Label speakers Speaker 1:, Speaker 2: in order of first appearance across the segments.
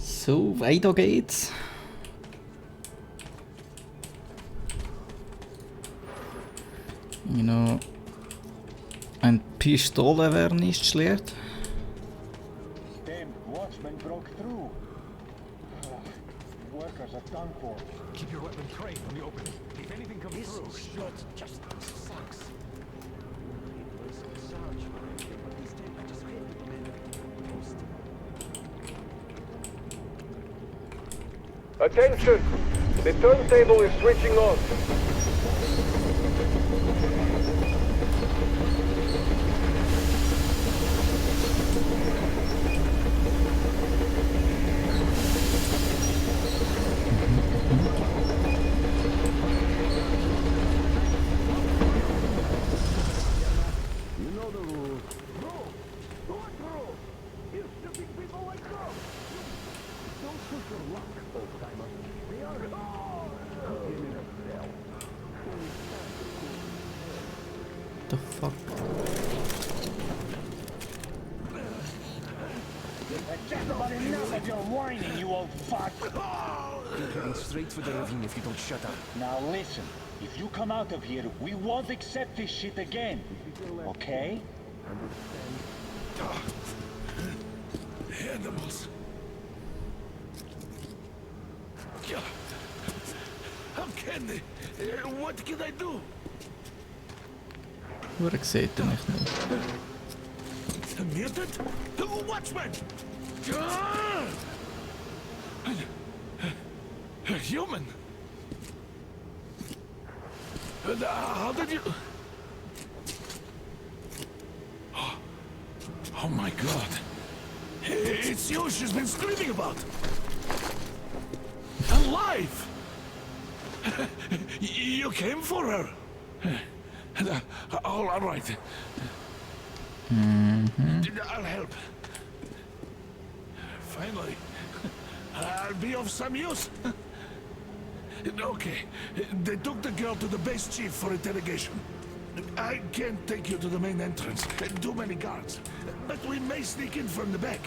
Speaker 1: So, weiter geht's. Genau. Eine Pistole wäre nicht schlecht.
Speaker 2: Keep your weapon trained on the opening. If anything comes through, shit just sucks.
Speaker 3: Attention! The turntable is switching on.
Speaker 2: You know the rules. Rule? What rule? You stupid people like go! Don't push your luck, old timer. They are in a cell.
Speaker 1: The fuck?
Speaker 2: Just about enough of your whining, you old fuck! You're heading straight for the ravine if you don't shut up.
Speaker 4: Now listen, if you come out of here, we won't accept this shit again. Okay?
Speaker 2: Animals. How can they? What can I do?
Speaker 1: Hure sieht er mich nicht.
Speaker 2: A mutant? Watchman! A human? How did you... Oh my god. It's you she's been screaming about. Alive! You came for her. All right. I'll help. Finally, I'll be of some use. Okay, they took the girl to the base chief for interrogation. I can't take you to the main entrance. Too many guards. But we may sneak in from the back.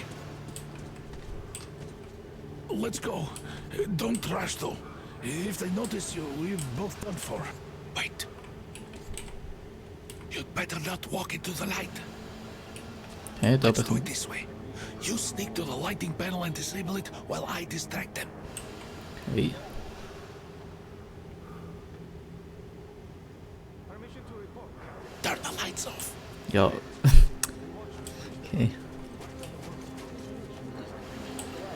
Speaker 2: Let's go. Don't rush though. If they notice you, we've both done for. Wait. You'd better not walk into the light.
Speaker 1: Hey, dat
Speaker 2: Let's do it this way. You sneak to the lighting panel and disable it while I distract them.
Speaker 1: Hey.
Speaker 2: Turn the lights off.
Speaker 1: Ja. Okay.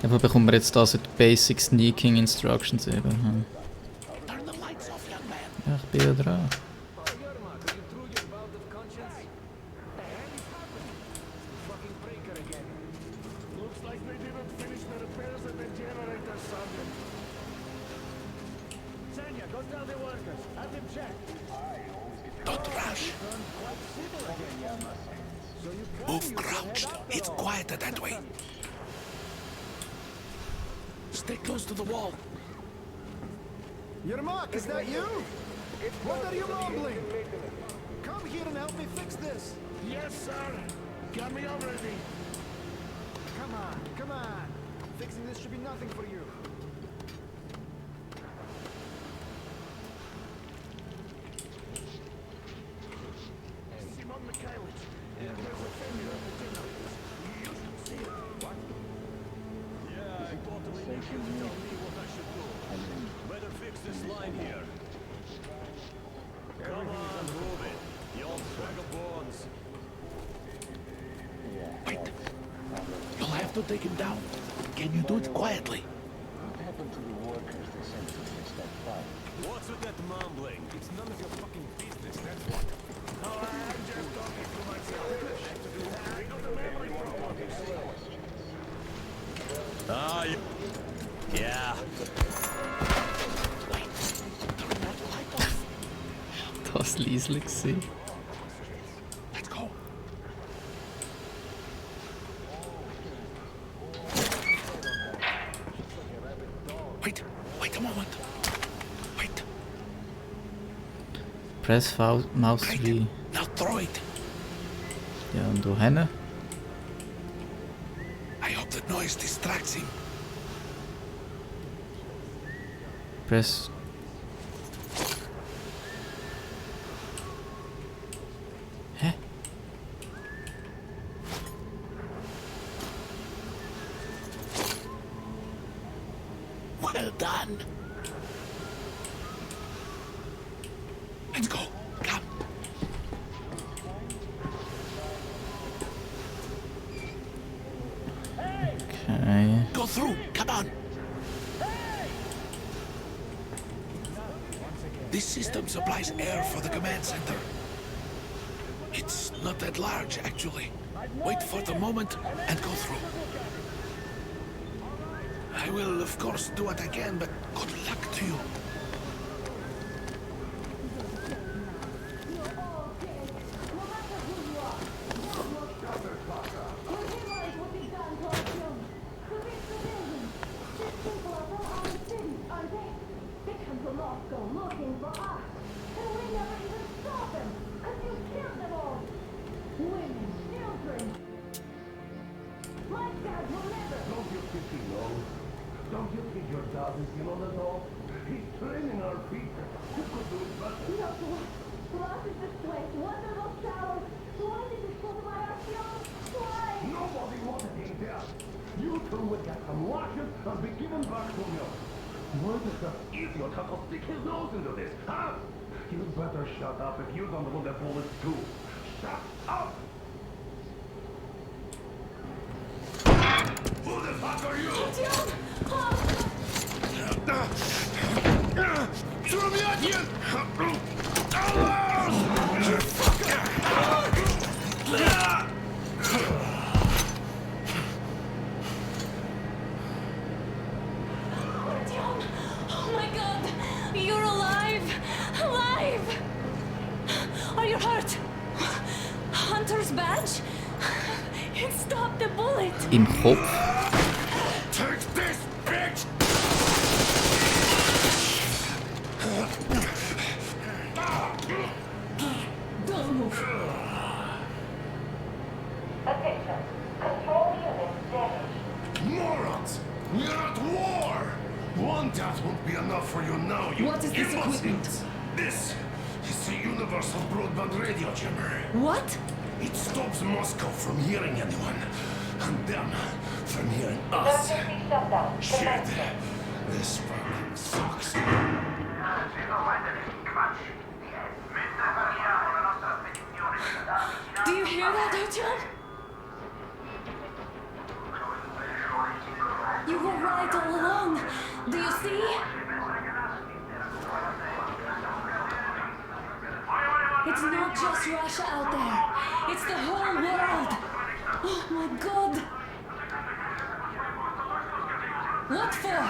Speaker 1: Aber bekommen wir jetzt da so die Basic Sneaking Instructions eben. Hm.
Speaker 2: Turn the lights off, young man.
Speaker 1: Ja, ich bin ja dran.
Speaker 2: Don't rush. Move crouched. It's quieter that way. Stay close to the wall.
Speaker 5: Yermak, is that you? What are you mumbling? Come here and help me fix this.
Speaker 2: Yes, sir. Got me already.
Speaker 5: Come on, come on. Fixing this should be nothing for you.
Speaker 2: Simon Mikhailовich. There's a failure at the dinner. You should see it. What?
Speaker 6: Yeah, I totally need you to tell me what I should do. Better fix this line here. Come on, move it. You old vagabonds.
Speaker 2: Wait. You'll have to take him down. Can you do it quietly?
Speaker 4: What happened to the workers they sent to fix that fire?
Speaker 6: What's with that mumbling? It's none of your fucking business, that's what.
Speaker 2: I'm just talking to myself.
Speaker 6: Ah, yeah.
Speaker 2: Wait. Turn that light off.
Speaker 1: Das leislich gewesen.
Speaker 2: Let's go. Wait a moment. Wait.
Speaker 1: Press Mouse
Speaker 2: Right.
Speaker 1: V.
Speaker 2: Now throw it.
Speaker 1: Ja, und da hinten.
Speaker 2: I hope the noise distracts him.
Speaker 1: Press. Hä?
Speaker 7: Well done. Let's go. Come.
Speaker 1: Okay.
Speaker 7: Go through. Come on. This system supplies air for the command center. It's not that large, actually. Wait for the moment and go through. I will, of course, do what I can, but good luck to you.
Speaker 2: Don't you think he knows? Don't you think your dad is in on it all? He's training our people. Who could do it better? Nobody wanted him there. You two will get some washes and be given back to me. Why does that idiot have to stick his nose into this, huh? You better shut up if you don't want the bullets too. Shut up! Who the fuck are you? Throw me at you!
Speaker 8: Oh my god! You're alive! Alive! Are you hurt? Hunter's badge? It stopped the bullet!
Speaker 1: Im Kopf.
Speaker 2: Take this, bitch!
Speaker 8: Don't move!
Speaker 9: Attention. Control unit damaged.
Speaker 2: Morons! We're at war! One death won't be enough for you now, you
Speaker 8: What is this
Speaker 2: imbeciles.
Speaker 8: equipment?
Speaker 2: This is the universal broadband radio jammer.
Speaker 8: What?
Speaker 2: It stops Moscow from hearing anyone, and them from hearing us.
Speaker 9: Emergency shutdown.
Speaker 2: Shit!
Speaker 9: Commencing.
Speaker 2: This fucking sucks.
Speaker 8: Do you hear that, Artyom? You were right all along. Do you see? It's not just Russia out there. It's the whole world. Oh my god. What for?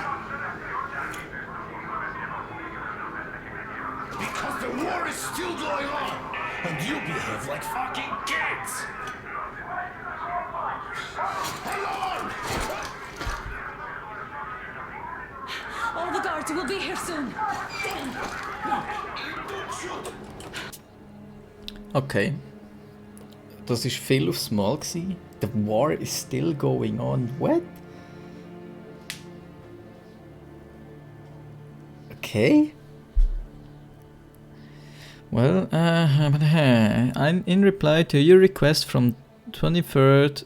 Speaker 2: Because the war is still going on, and you behave like fucking kids! Hello!
Speaker 8: All the guards will be here soon. Damn.
Speaker 1: Okay. Das ist viel aufs Mal gsi. The war is still going on. What? Okay. Well, I'm in reply to your request from 23rd.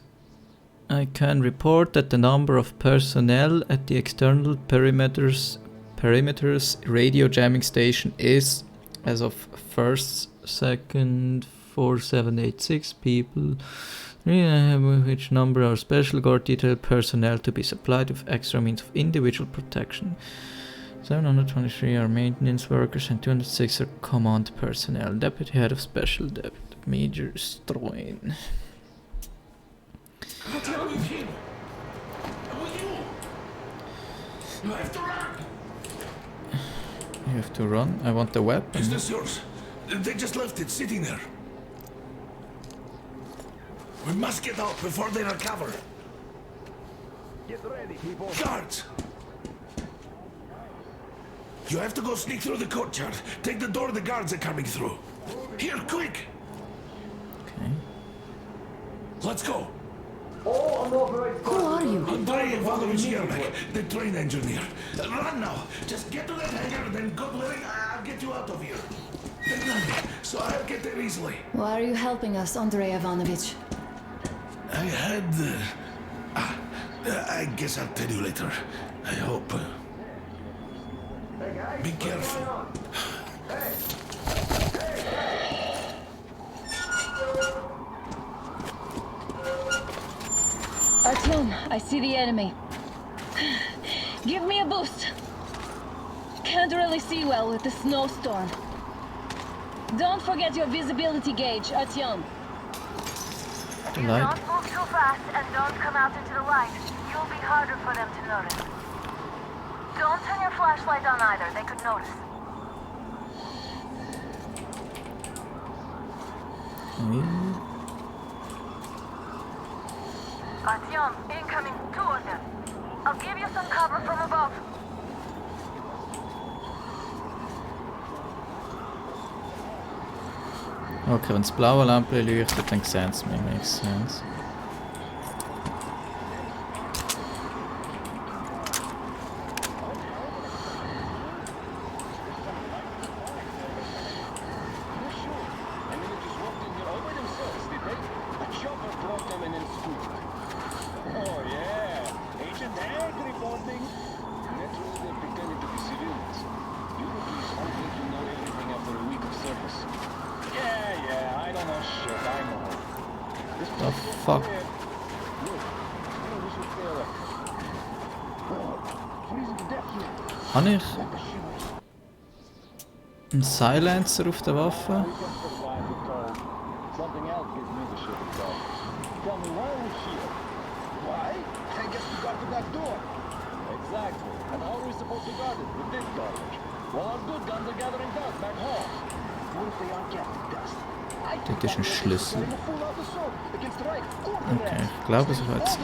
Speaker 1: I can report that the number of personnel at the external perimeters radio jamming station is, as of 1st, 2nd, 4786 people, which number are special guard detail personnel to be supplied with extra means of individual protection. 723 are maintenance workers and 206 are command personnel. Deputy head of special deputy Major Stroin.
Speaker 2: I'm with him! I'm with you! You have to run!
Speaker 1: You have to run. I want the weapon.
Speaker 2: Is this yours? They just left it sitting there. We must get out before they recover.
Speaker 3: Get ready, people.
Speaker 2: Guards! You have to go sneak through the courtyard. Take the door the guards are coming through. Here, quick!
Speaker 1: Okay.
Speaker 2: Let's go.
Speaker 8: Who are you?
Speaker 7: Andrei Ivanovich Yermak, the train engineer. Run now. Just get to that hangar, then God willing, I'll get you out of here. They know me, so I'll get there easily.
Speaker 8: Why are you helping us, Andrei Ivanovich?
Speaker 7: I had... I guess I'll tell you later. I hope. Be careful.
Speaker 8: Artyom, I see the enemy. Give me a boost. Can't really see well with the snowstorm. Don't forget your visibility gauge, Artyom.
Speaker 10: If you don't move too fast and don't come out into the light, you'll be harder for them to notice. Don't turn your flashlight on either, they could notice. Artyom, incoming, 2 of them. I'll give you some cover from above.
Speaker 1: Okay, wenn das blaue Lampe leuchtet, dann sehen sie mich, makes sense. The fuck? Habe ich einen Silencer auf der Waffe? Das ist ein Schlüssel. Okay, ich glaube, es war jetzt...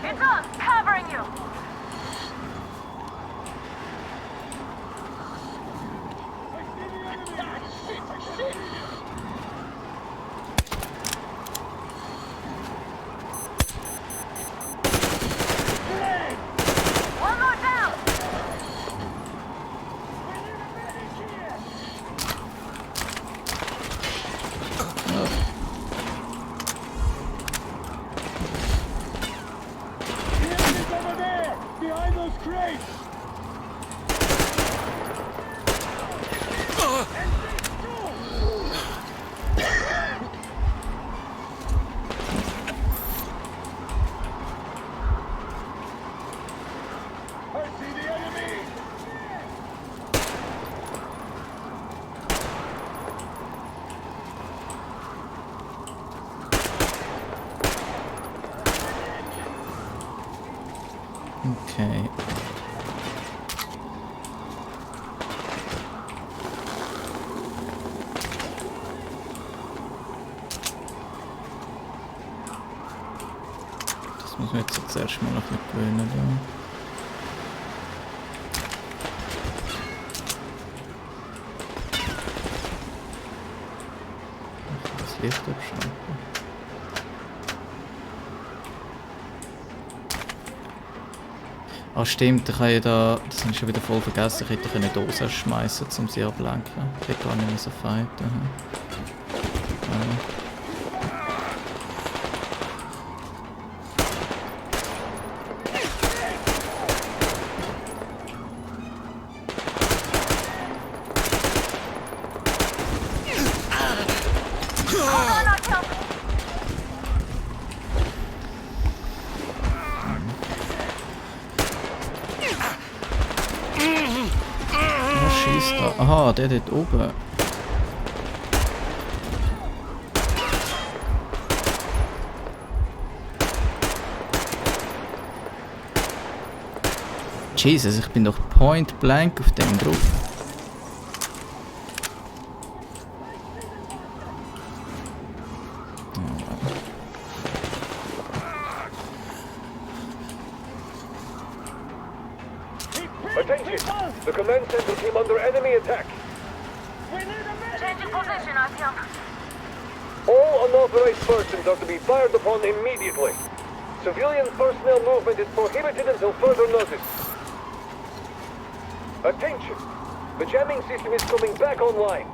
Speaker 10: It's on, covering you! One more down!
Speaker 4: Over there! Behind those crates! I see the enemy!
Speaker 1: Okay. Das muss man jetzt zuerst mal noch ein bisschen gewöhnen. Ja. Das Licht abschalten. Ah stimmt, ich habe ja da, das habe ich schon wieder voll vergessen, ich hätte eine Dose schmeißen, um sie abzulenken. Ich hätte gar nicht mehr so fighten. Schießt da. Aha, der dort oben. Jesus, ich bin doch point blank auf dem drauf.
Speaker 2: Attention! The command center came under enemy attack.
Speaker 10: Changing position, Artyom.
Speaker 2: All unauthorized persons are to be fired upon immediately. Civilian personnel movement is prohibited until further notice. Attention! The jamming system is coming back online.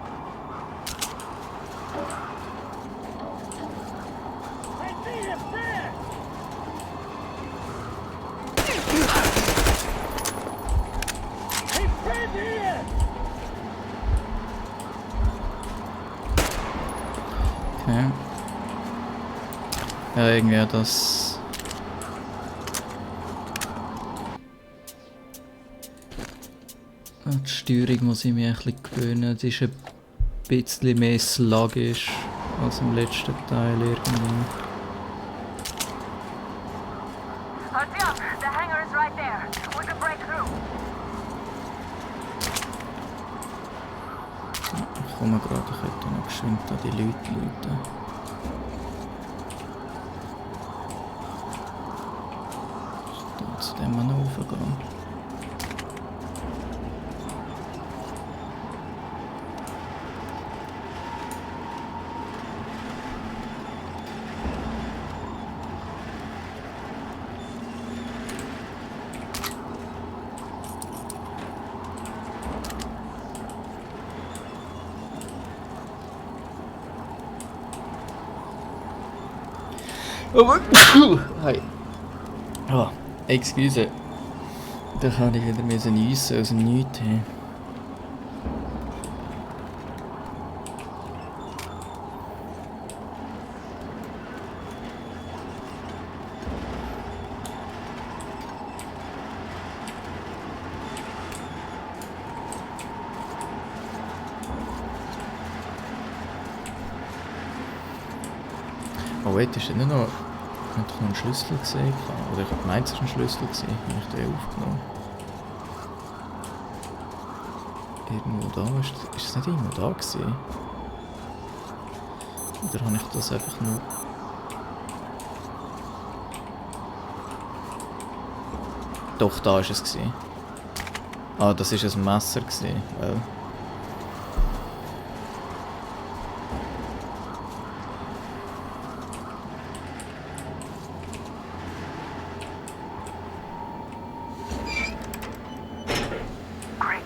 Speaker 1: Okay. Ja, irgendwie das... Die Steuerung muss ich mich ein bisschen gewöhnen. Die ist ein bisschen mehr sluggish als im letzten Teil irgendwie.
Speaker 10: Artyom, the hangar is right there. We can break through.
Speaker 1: Ich komme gerade, ich hätte noch geschwind an die Leute läuten. Da zu dem mal raufgehen. Hi. Oh, excuse. Da kann ich wieder niesen aus dem Nichts. Hey. Oh wait, ist ja nicht noch... Ich habe doch noch einen Schlüssel gesehen. Oder ich habe gemeint, es war ein Schlüssel gewesen. Habe ich den aufgenommen? Irgendwo da? Ist es nicht irgendwo da gewesen? Oder habe ich das einfach nur... Doch, da war es gewesen. Ah, das war ein Messer gewesen. Well.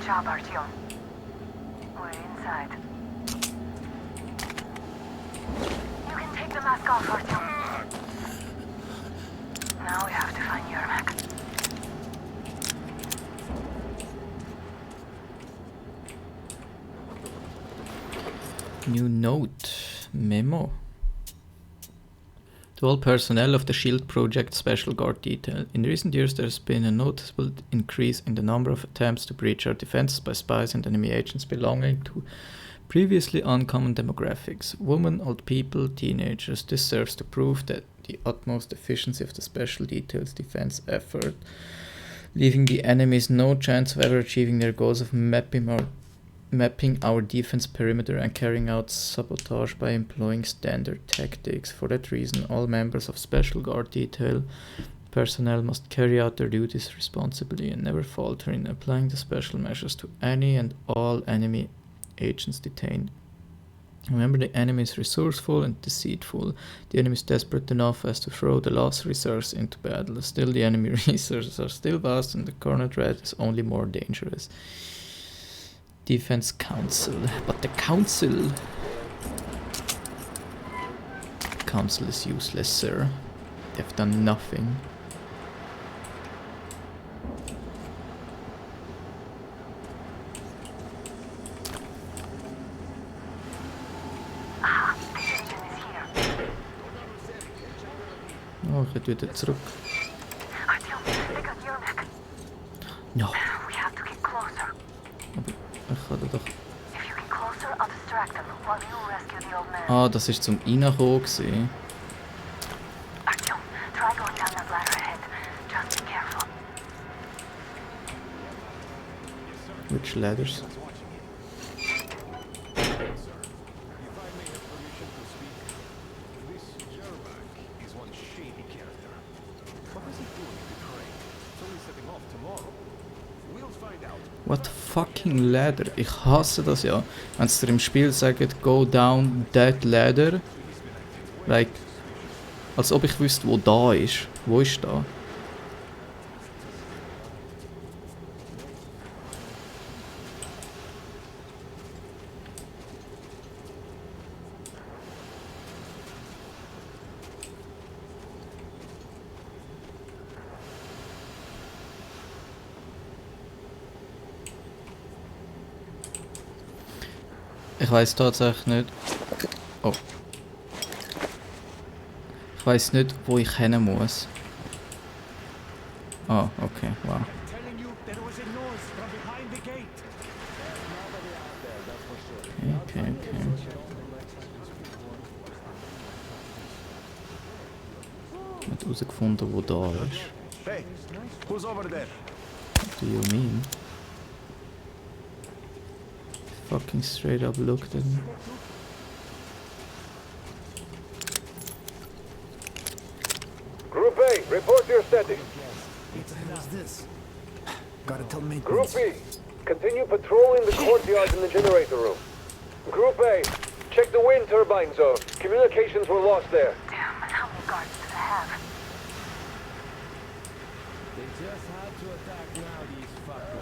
Speaker 10: Job, Artyom. We're inside. You can take the mask off, Artyom. Now we have to find Yermak.
Speaker 1: New note. Memo. To all personnel of the SHIELD Project Special Guard Detail. In recent years there has been a noticeable increase in the number of attempts to breach our defenses by spies and enemy agents belonging to previously uncommon demographics. Women, old people, teenagers. This serves to prove that the utmost efficiency of the Special Detail's defense effort, leaving the enemies no chance of ever achieving their goals of mapping our defense perimeter and carrying out sabotage by employing standard tactics. For that reason, all members of Special Guard Detail personnel must carry out their duties responsibly and never falter in applying the special measures to any and all enemy agents detained. Remember, the enemy is resourceful and deceitful. The enemy is desperate enough as to throw the last resource into battle. Still, the enemy resources are still vast and the current threat is only more dangerous. Defense Council. But the Council is useless, sir. They've done nothing. Oh, ich gehe wieder zurück.
Speaker 10: Artyom, they got Yermak.
Speaker 1: No.
Speaker 10: We have to get closer.
Speaker 1: Ich kann da doch...
Speaker 10: If you get closer, I'll distract them while you rescue the old man.
Speaker 1: Ah, das ist zum Reinkommen gewesen.
Speaker 10: Artyom, try going down that ladder ahead. Just be careful.
Speaker 1: Which ladders?
Speaker 6: What is he doing in Ukraine? It's only setting off tomorrow. We'll find
Speaker 1: What fucking ladder? Ich hasse das ja. Wenn sie dir im Spiel sagen, go down that ladder. Like, als ob ich wüsste, wo da ist. Wo ist da? Ich weiß tatsächlich nicht. Oh. Ich weiß nicht, wo ich hin muss. Ah, okay, wow. Okay. Ich habe herausgefunden, wo da ist.
Speaker 3: Hey, who's over there?
Speaker 1: What do you mean? Fucking straight up looked at me.
Speaker 3: Group A, report your status.
Speaker 5: What the hell is this? Gotta tell me.
Speaker 3: Group B, continue patrolling the courtyard in the generator room. Group A, check the wind turbine zone. Communications were lost there.
Speaker 10: Damn, how many guards do they have?
Speaker 6: They just had to attack now, these fuckers.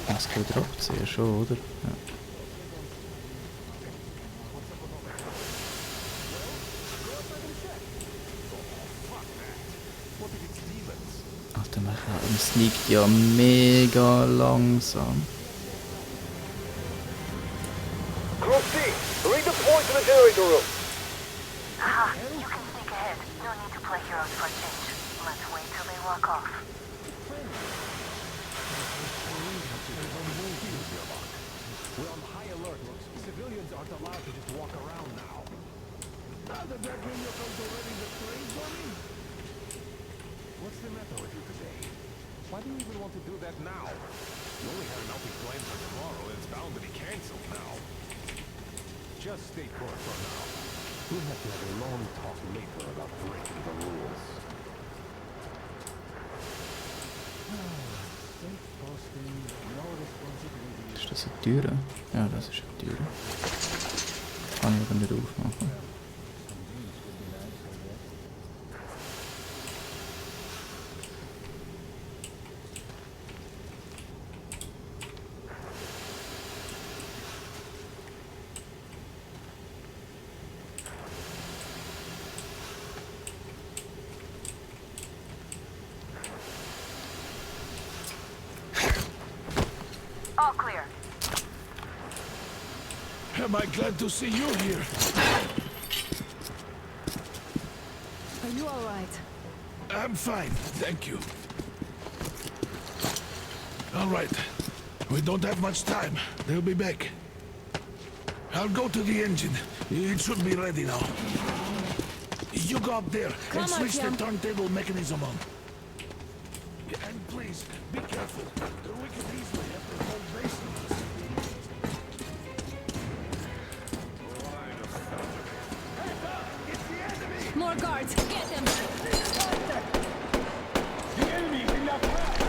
Speaker 1: Das geht abziehen schon, oder? Ja. Alter, man sneakt ja mega langsam.
Speaker 3: Group C, redeploy to the generator room.
Speaker 10: Aha, you can sneak ahead. No need to play heroes for a change. Let's wait till they walk off.
Speaker 6: We're on high alert. Civilians aren't allowed to just walk around now.
Speaker 2: Doesn't that mean you're going to ready the train for me?
Speaker 6: What's the matter with you today? Why do you even want to do that now? You only had an outing planned for tomorrow, and it's bound to be cancelled now. Just stay put for now. We'll have to have a long talk later about breaking the rules. Safe posting, no responsibility.
Speaker 1: Ist das eine Tür? Ja, das ist eine Tür. Kann ich aber nicht aufmachen.
Speaker 10: All clear.
Speaker 7: Am I glad to see you here?
Speaker 8: Are you alright?
Speaker 7: I'm fine, thank you. All right. We don't have much time. They'll be back. I'll go to the engine. It should be ready now. You go up there and switch the turntable mechanism on. And please, be careful. We could easily have the whole base on us.
Speaker 8: More guards! Get them!
Speaker 4: The enemy is in that path!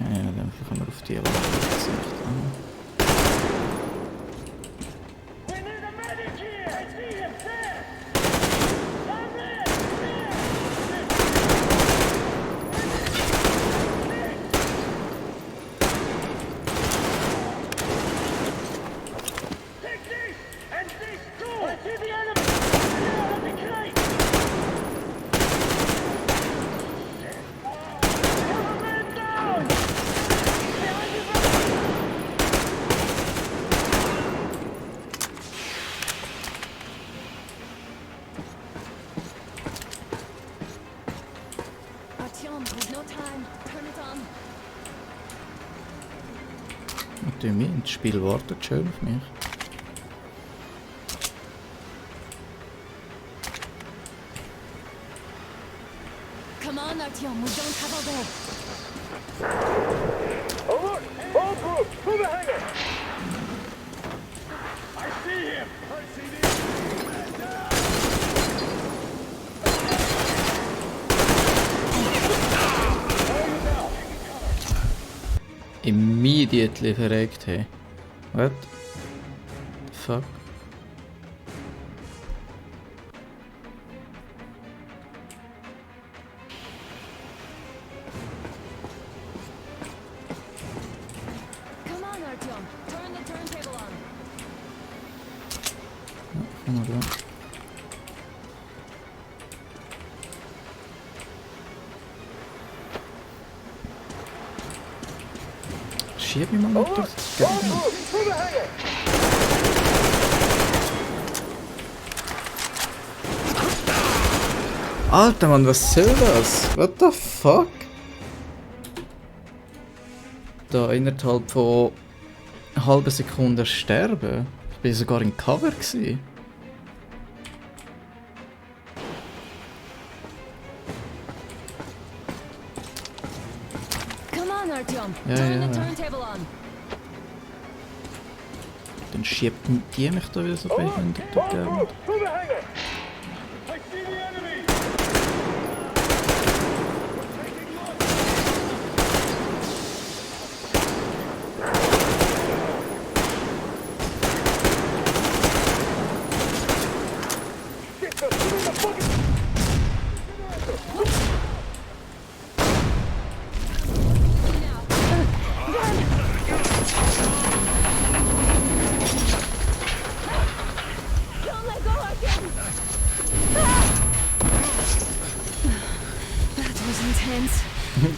Speaker 1: Okay, dann können wir auf die Gesicht an.
Speaker 4: We need a medic here! I see him there! Take this! And this too! I see the enemy! Now let me climb! Have a man down! Behind you,
Speaker 8: Artyom, there's no time. Turn it on.
Speaker 1: What do you mean? Das Spiel wartet schön auf mich.
Speaker 8: Come on, Artyom, we don't have all day.
Speaker 3: Alert! All groups, to the hangar!
Speaker 4: I see him!
Speaker 6: I see this!
Speaker 1: immediately verreckt, hey. What? Fuck.
Speaker 8: Come on, Artyom. Turn the turntable on.
Speaker 1: Kom maar door. Schieb mich mal noch durch.
Speaker 3: Through the hangar!
Speaker 1: Alter Mann, was soll das? What the fuck? Da innerhalb von einer halben Sekunde sterben. Ich bin sogar in Cover gewesen.
Speaker 8: Come on, Artyom.
Speaker 1: Ja,
Speaker 8: Turn
Speaker 1: ja.
Speaker 8: the turntable on.
Speaker 1: Dann schiebt die mich da wieder so behindert.
Speaker 3: Through the hangar!
Speaker 4: I see the enemy!
Speaker 3: Shit, they're shooting the fucking...
Speaker 8: Don't let go, Artyom! That was intense.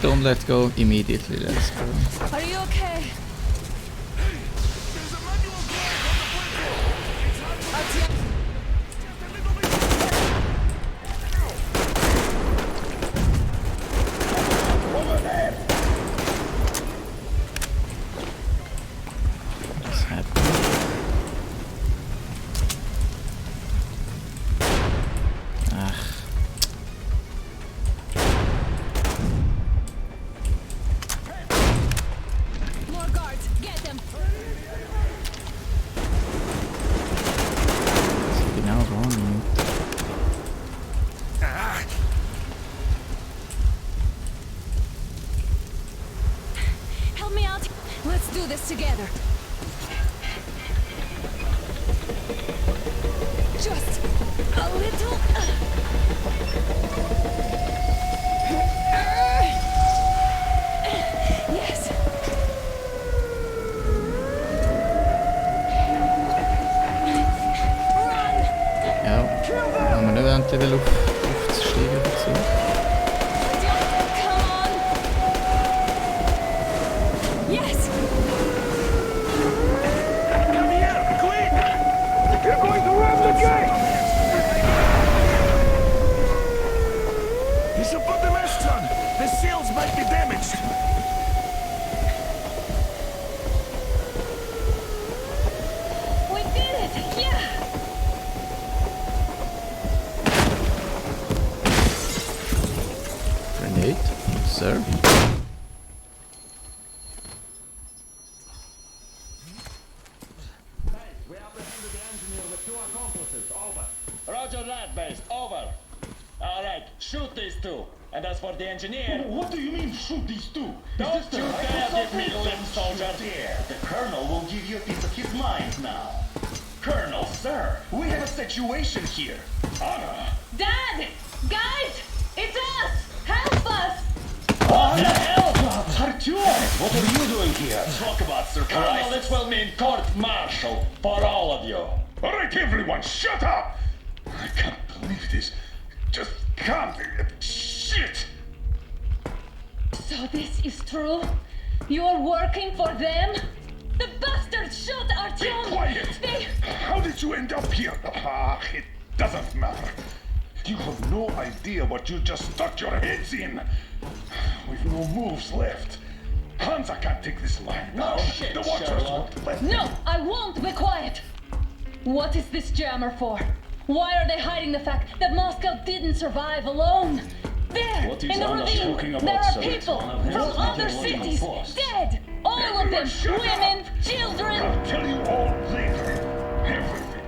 Speaker 1: Don't let go immediately, let's go.
Speaker 8: Are you okay? Artyom,
Speaker 1: What's happening? Ach.
Speaker 8: more guards. Get them.
Speaker 1: Was ist genau wrong?
Speaker 8: Help me out. Let's do this together. Just a little. Yes. Run!
Speaker 1: Ja. Haben wir nicht endlich den Luft aufzusteigen dazu?
Speaker 8: Come on! Yes!
Speaker 7: Come here, quick!
Speaker 3: You're going to ram the gate!
Speaker 7: You should put the mast on. The seals might be damaged.
Speaker 8: We did it! Yeah!
Speaker 1: Grenade? Sir?
Speaker 4: We apprehended the engineer with 2 accomplices. Over. Roger that, base. Over. All right, shoot these 2. And as for the engineer...
Speaker 6: What do you mean, shoot these 2?
Speaker 4: Don't you dare give me lip, soldier!
Speaker 6: Dare. The Colonel will give you a piece of his mind now. Colonel, sir, we have a situation here. Honor.
Speaker 8: Dad! Guys! It's us! Help us!
Speaker 4: What the hell?
Speaker 6: Artyom, what are you doing here? Talk about
Speaker 4: Colonel,
Speaker 6: surprise.
Speaker 4: this will mean court-martial for all of you.
Speaker 6: All right, everyone, shut up! I can't believe this. Just can't. Shit!
Speaker 8: So this is true? You're working for them? The bastards shot
Speaker 6: Be
Speaker 8: Artyom!
Speaker 6: quiet!
Speaker 8: They...
Speaker 6: How did you end up here? Ah, it doesn't matter. You have no idea what you just stuck your heads in. We've no moves left. Hansa can't take this line.
Speaker 4: No shit,
Speaker 6: The Watchers
Speaker 4: Sherlock.
Speaker 6: won't let
Speaker 8: No,
Speaker 6: them.
Speaker 8: I won't be quiet! What is this jammer for? Why are they hiding the fact that Moscow didn't survive alone? There,
Speaker 4: What is
Speaker 8: in the
Speaker 4: Anna
Speaker 8: ravine,
Speaker 4: talking about,
Speaker 8: there are
Speaker 4: sir?
Speaker 8: people
Speaker 4: One of his
Speaker 8: from other
Speaker 4: people
Speaker 8: cities,
Speaker 4: forced.
Speaker 8: dead! All of them,
Speaker 6: Everyone shut up.
Speaker 8: women, children!
Speaker 6: I'll tell you all later. Everything.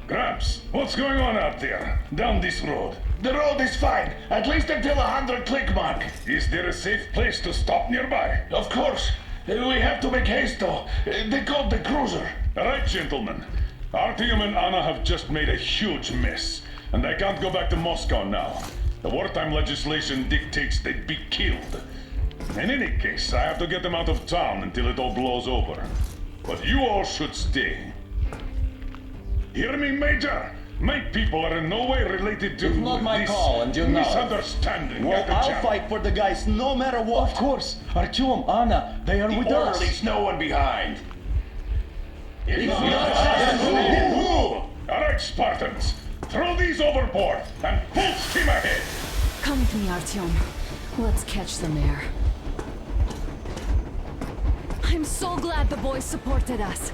Speaker 6: Gramps, what's going on out there? Down this road. The road is fine, at least until 100 click mark. Is there a safe place to stop nearby? Of course. We have to make haste though. They called the cruiser. Alright, gentlemen. Artyom and Anna have just made a huge mess, and they can't go back to Moscow now. The wartime legislation dictates they'd be killed. In any case, I have to get them out of town until it all blows over. But you all should stay. Hear me, Major? My people are in no way related to
Speaker 4: It's not my
Speaker 6: this
Speaker 4: call, and you know it.
Speaker 6: misunderstanding.
Speaker 4: Well,
Speaker 6: at the
Speaker 4: I'll
Speaker 6: jam.
Speaker 4: fight for the guys no matter what. Of course. Artyom, Anna, they are with us.
Speaker 6: Leaves no one behind. Alright, Spartans. Throw these overboard and full steam ahead.
Speaker 8: Come with me, Artyom. Let's catch them there. I'm so glad the boys supported us.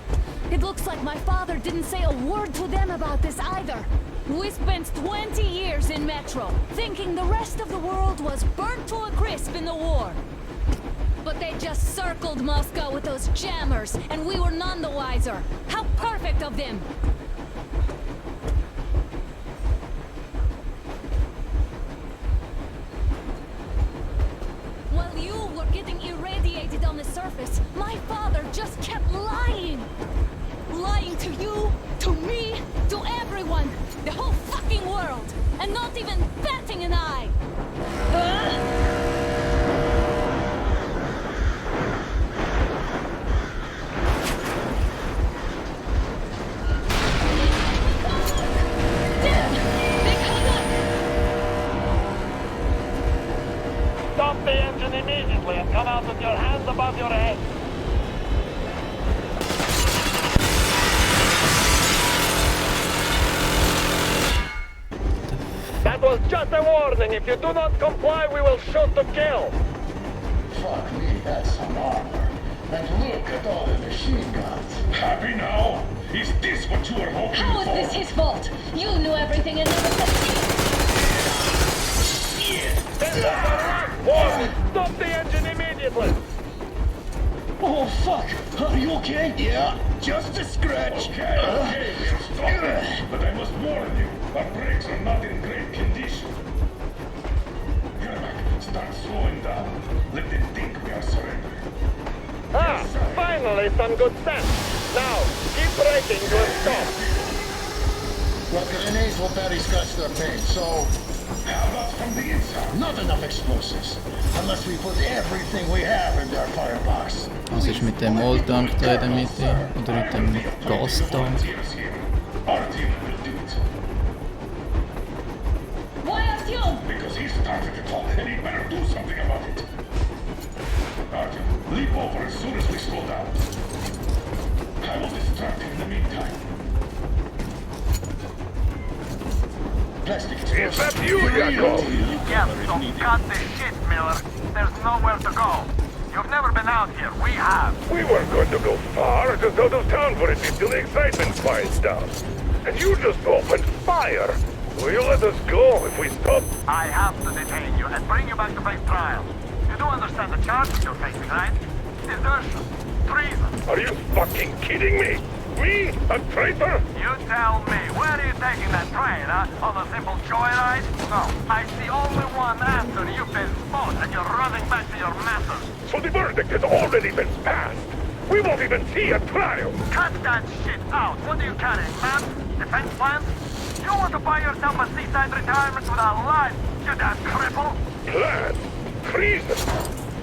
Speaker 8: It looks like my father didn't say a word to them about this either. We spent 20 years in Metro, thinking the rest of the world was burnt to a crisp in the war. But they just circled Moscow with those jammers, and we were none the wiser. How perfect of them! While you were getting irradiated on the surface, my father just kept lying. Lying to you, to me, to everyone, the whole fucking world, and not even batting an eye.
Speaker 3: Stop the engine immediately and come out with your hands above your head. That was just a warning. If you do not comply, we will shoot to kill.
Speaker 6: Fuck me, that's some armor. And look at all the machine guns. Happy now? Is this what you were hoping
Speaker 8: How is
Speaker 6: for?
Speaker 8: this his fault? You knew everything and never said
Speaker 3: This is the last warning. Stop the engine immediately.
Speaker 4: Oh, fuck. Are you okay?
Speaker 6: Yeah, just a scratch. Okay, we'll stop. But I must warn you, our brakes are not in great condition. Yermak, start slowing down. Let them think we are surrendering.
Speaker 3: Ah, finally some good sense. Now, keep braking to a stop.
Speaker 11: Well, grenades will barely scratch their paint, so
Speaker 6: How about from the inside?
Speaker 11: not enough explosives. Unless we put everything we have in their firebox.
Speaker 1: Was ist mit dem Old-Tank da in der Mitte? Oder mit dem Gas-Tank?
Speaker 6: Artyom will do it.
Speaker 8: Why Artyom?
Speaker 6: Because he started it all, and he better do something about it. Artyom, leap over as soon as we slow down. I will distract him in the meantime.
Speaker 11: Plastic
Speaker 2: Is that you, Yakov?
Speaker 3: Yes, so cut the shit, Miller. There's nowhere to go. You've never been out here. We have.
Speaker 2: We weren't going to go far, just out of town for a bit till the excitement quiets down. And you just opened fire. Will you let us go if we stop?
Speaker 3: I have to detain you and bring you back to face trial. You do understand the charges you're facing, right? Desertion. Treason.
Speaker 2: Are you fucking kidding me? Me? A traitor?
Speaker 3: You tell me, where are you taking that train, huh? On a simple joyride? No, I see only one answer. You've been spotted and you're running back to your masters.
Speaker 2: So the verdict has already been passed. We won't even see a trial.
Speaker 3: Cut that shit out. What are you carrying, man? Defense plans? You want to buy yourself a seaside retirement without life, you damn cripple?
Speaker 2: Plan? Treason?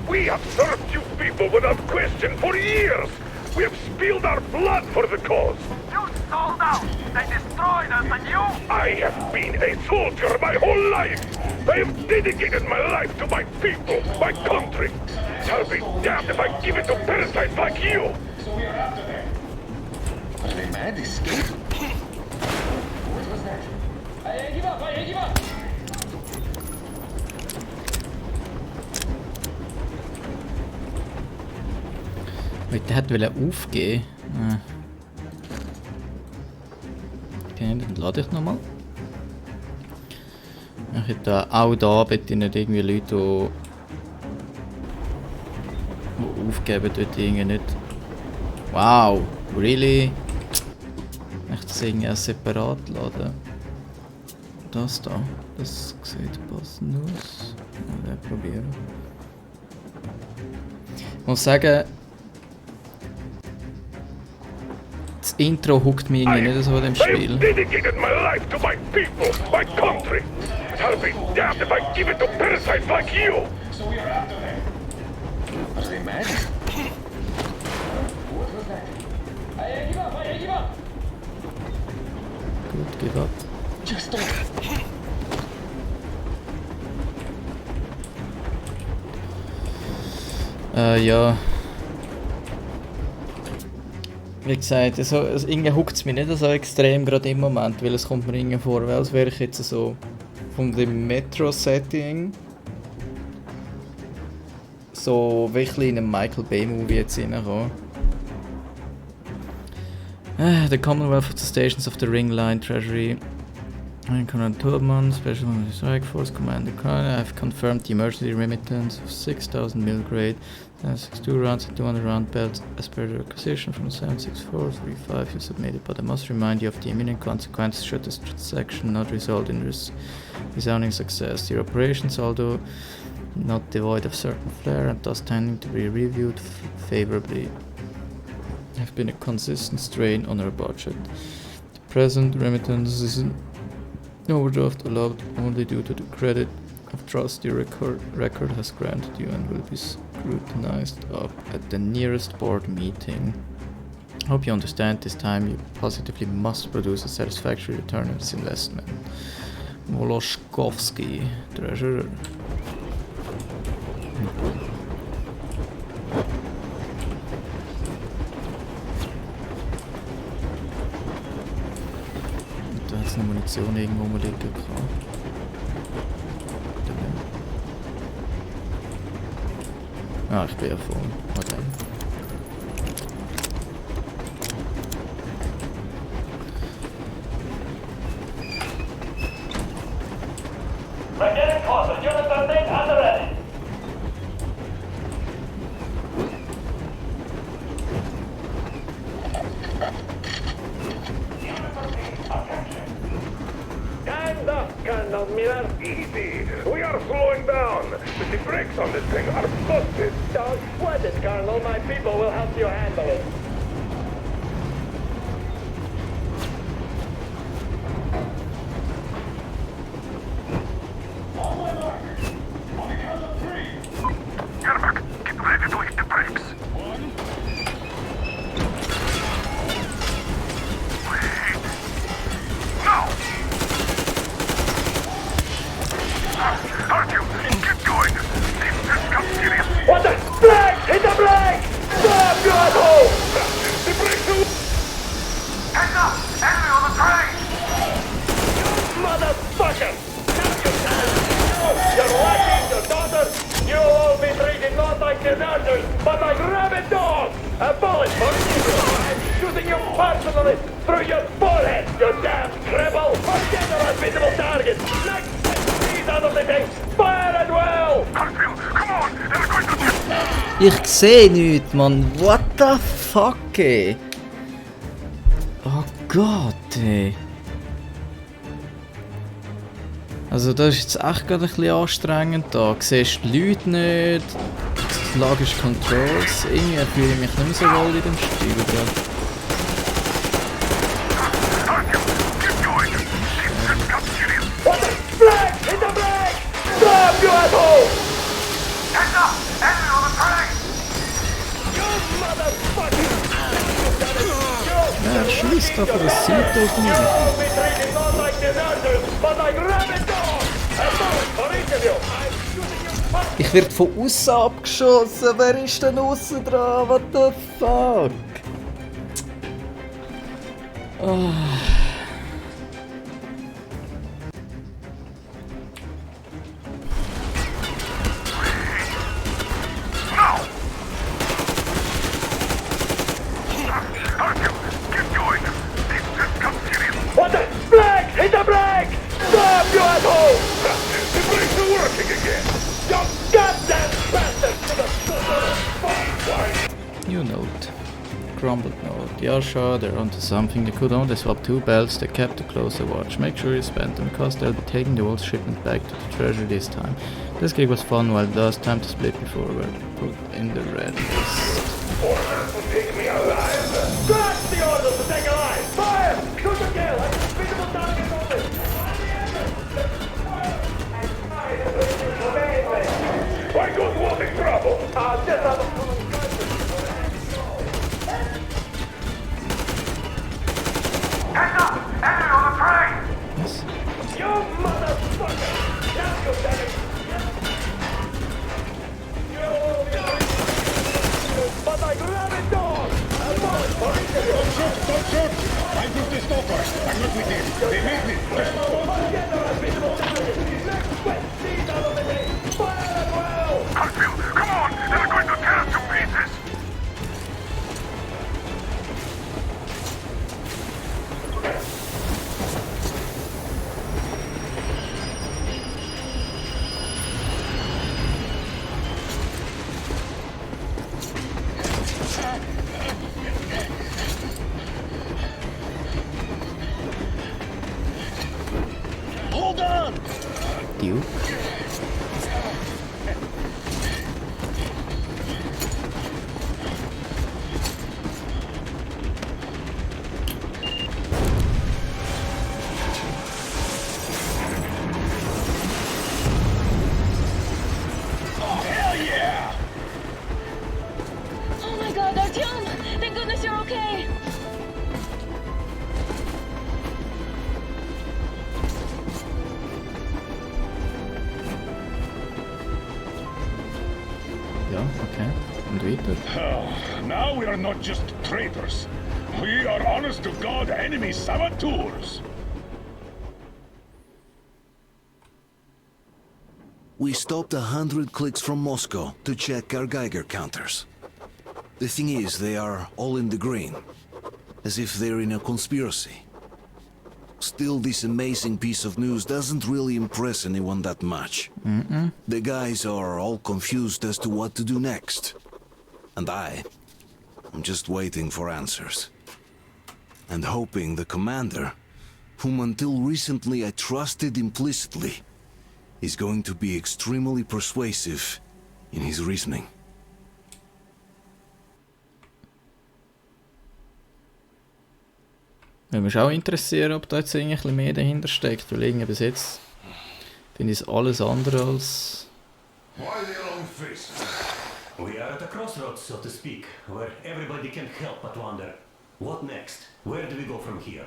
Speaker 2: We have served you people without question for years. We have spilled our blood for the cause.
Speaker 3: You sold out. They destroyed us and you...
Speaker 2: I have been a soldier my whole life. I have dedicated my life to my people, my country. I'll be damned if I give it to parasites like you.
Speaker 6: So we are after them.
Speaker 11: Are they mad? Escape?
Speaker 6: What was that?
Speaker 4: I give up, I give up.
Speaker 1: Weil der hat aufgeben. Okay, dann lade ich nochmal. Ich hätte auch da bitte nicht irgendwie Leute, die aufgeben, dort irgendwie nicht. Wow, really? Ich das irgendwie auch separat laden. Das da, das sieht passend aus. Mal probieren. Ich muss sagen, das Intro huckt mich irgendwie nicht so an dem Spiel.
Speaker 2: Dedicated my life to my people, my country. I'll be damned if I give it to parasites like you.
Speaker 4: So we are after them. Are they mad? What was that? I give up, I give up!
Speaker 1: Gut, give up.
Speaker 4: Just stop.
Speaker 1: Ja. Wie gesagt, also irgendwie huckt es mich nicht so extrem gerade im Moment, weil es kommt mir irgendwie vor, als wäre ich jetzt so von dem Metro-Setting so wirklich in einem Michael Bay-Movie jetzt reingekommen. The Commonwealth of the Stations of the Ring Line Treasury. Command Turban, Special Strike Force Commander Chline. I've confirmed the emergency remittance of 6,000 mil grade 62 rounds and 200 round belts as per the requisition from 76435 you submitted, but I must remind you of the imminent consequences should this transaction not result in resounding success. Your operations, although not devoid of certain flair and thus tending to be reviewed favorably, have been a consistent strain on our budget. The present remittance is an overdraft allowed only due to the credit of trust your record has granted you and will be scrutinized up at the nearest board meeting. Hope you understand this time you positively must produce a satisfactory return on this investment. Woloszkowski, Treasurer. Da hat es eine Munition irgendwo mal liegen gehabt. Ah, ich bin ja voll. Okay.
Speaker 4: We're getting closer. Units are made and ready.
Speaker 2: Kind of Miller. Easy. We are slowing down. The brakes on this thing are busted.
Speaker 3: Don't sweat it, Colonel. My people will help you handle it.
Speaker 4: On my mark. On the count of 3.
Speaker 2: Yermak, get ready to hit the brakes.
Speaker 4: 1.
Speaker 2: Wait. Now! Artyom, get going. This becomes serious.
Speaker 3: What the? Brake! Hit the brake! Stop, you asshole!
Speaker 2: The brakes are... Hands up! Enemy on the train!
Speaker 3: Motherfucker! Now you can! Your wife, your daughter, you'll all be treated not like deserters, but like rabid dogs! A bullet for you! I'm shooting you personally through your forehead, you damn cripple! Forget your unbeatable target! Next, these out of the thing! Fire at will!
Speaker 2: Artyom, come on! They're going to...
Speaker 1: Ich sehe nichts, Mann. What the fuck, ey? Oh Gott, ey. Also das ist jetzt echt gerade ein bisschen anstrengend da. Du siehst die Leute nicht. Das Lager Controls. Irgendwie fühle ich mich nicht mehr so wohl in dem Spiel gerade.
Speaker 2: Artyom, get going! This becomes serious.
Speaker 3: What the? Brake! Hit the brake! Stop, you asshole!
Speaker 2: Hands up! Enemy on the train!
Speaker 3: You motherfucker!
Speaker 1: Ja, er schießt da von der Seite auf mich.
Speaker 3: You'll be treated not like deserters, but like rabid dogs! A bullet for each of you! I'm shooting you personally!
Speaker 1: Ich werde von außen abgeschossen. Wer ist denn außen dran? What the fuck? Oh.
Speaker 2: Now! Artyom, get going! This becomes serious.
Speaker 3: What the? Brake! Hit the brake! Stop, you asshole!
Speaker 2: The brakes are working again!
Speaker 3: You goddamn bastard!
Speaker 1: New note. grumbled no. The Arsha, they're onto something. They could only swap 2 belts. They kept a closer watch. Make sure you spend them, because they'll be taking the old shipment back to the treasury this time. This gig was fun while it does. Time to split before we're put in the red list.
Speaker 3: Orders to take me alive! That's the order to take alive! Fire! Shoot the kill! I can visible target only! Why good walking trouble? Just out of heads up! Enemy on the train!
Speaker 1: Yes.
Speaker 3: You motherfucker! Now you damn it! But I grab it dog!
Speaker 4: Don't shoot! I took this door first. I'm not with him. They made me.
Speaker 3: Hartfield, come on! They're going to tear us to pieces!
Speaker 4: Hold on!
Speaker 1: Duke.
Speaker 8: Oh my god, Artyom! Thank goodness you're okay!
Speaker 1: Ja, okay. Und weiter.
Speaker 3: Now we are not just traitors. We are honest to God enemy saboteurs.
Speaker 12: We stopped 100 clicks from Moscow to check our Geiger counters. The thing is, they are all in the green, as if they're in a conspiracy. Still, this amazing piece of news doesn't really impress anyone that much. The guys are all confused as to what to do next. And I'm just waiting for answers. And hoping the commander, whom until recently I trusted implicitly, is going to be extremely persuasive in his reasoning.
Speaker 1: Würde mich auch interessieren, ob da jetzt irgendwie ein bisschen mehr dahinter steckt, weil irgendwie bis jetzt finde ich es alles andere als...
Speaker 7: Why their own faces?
Speaker 13: We are at a crossroads, so to speak, where everybody can help but wonder, what next? Where do we go from here?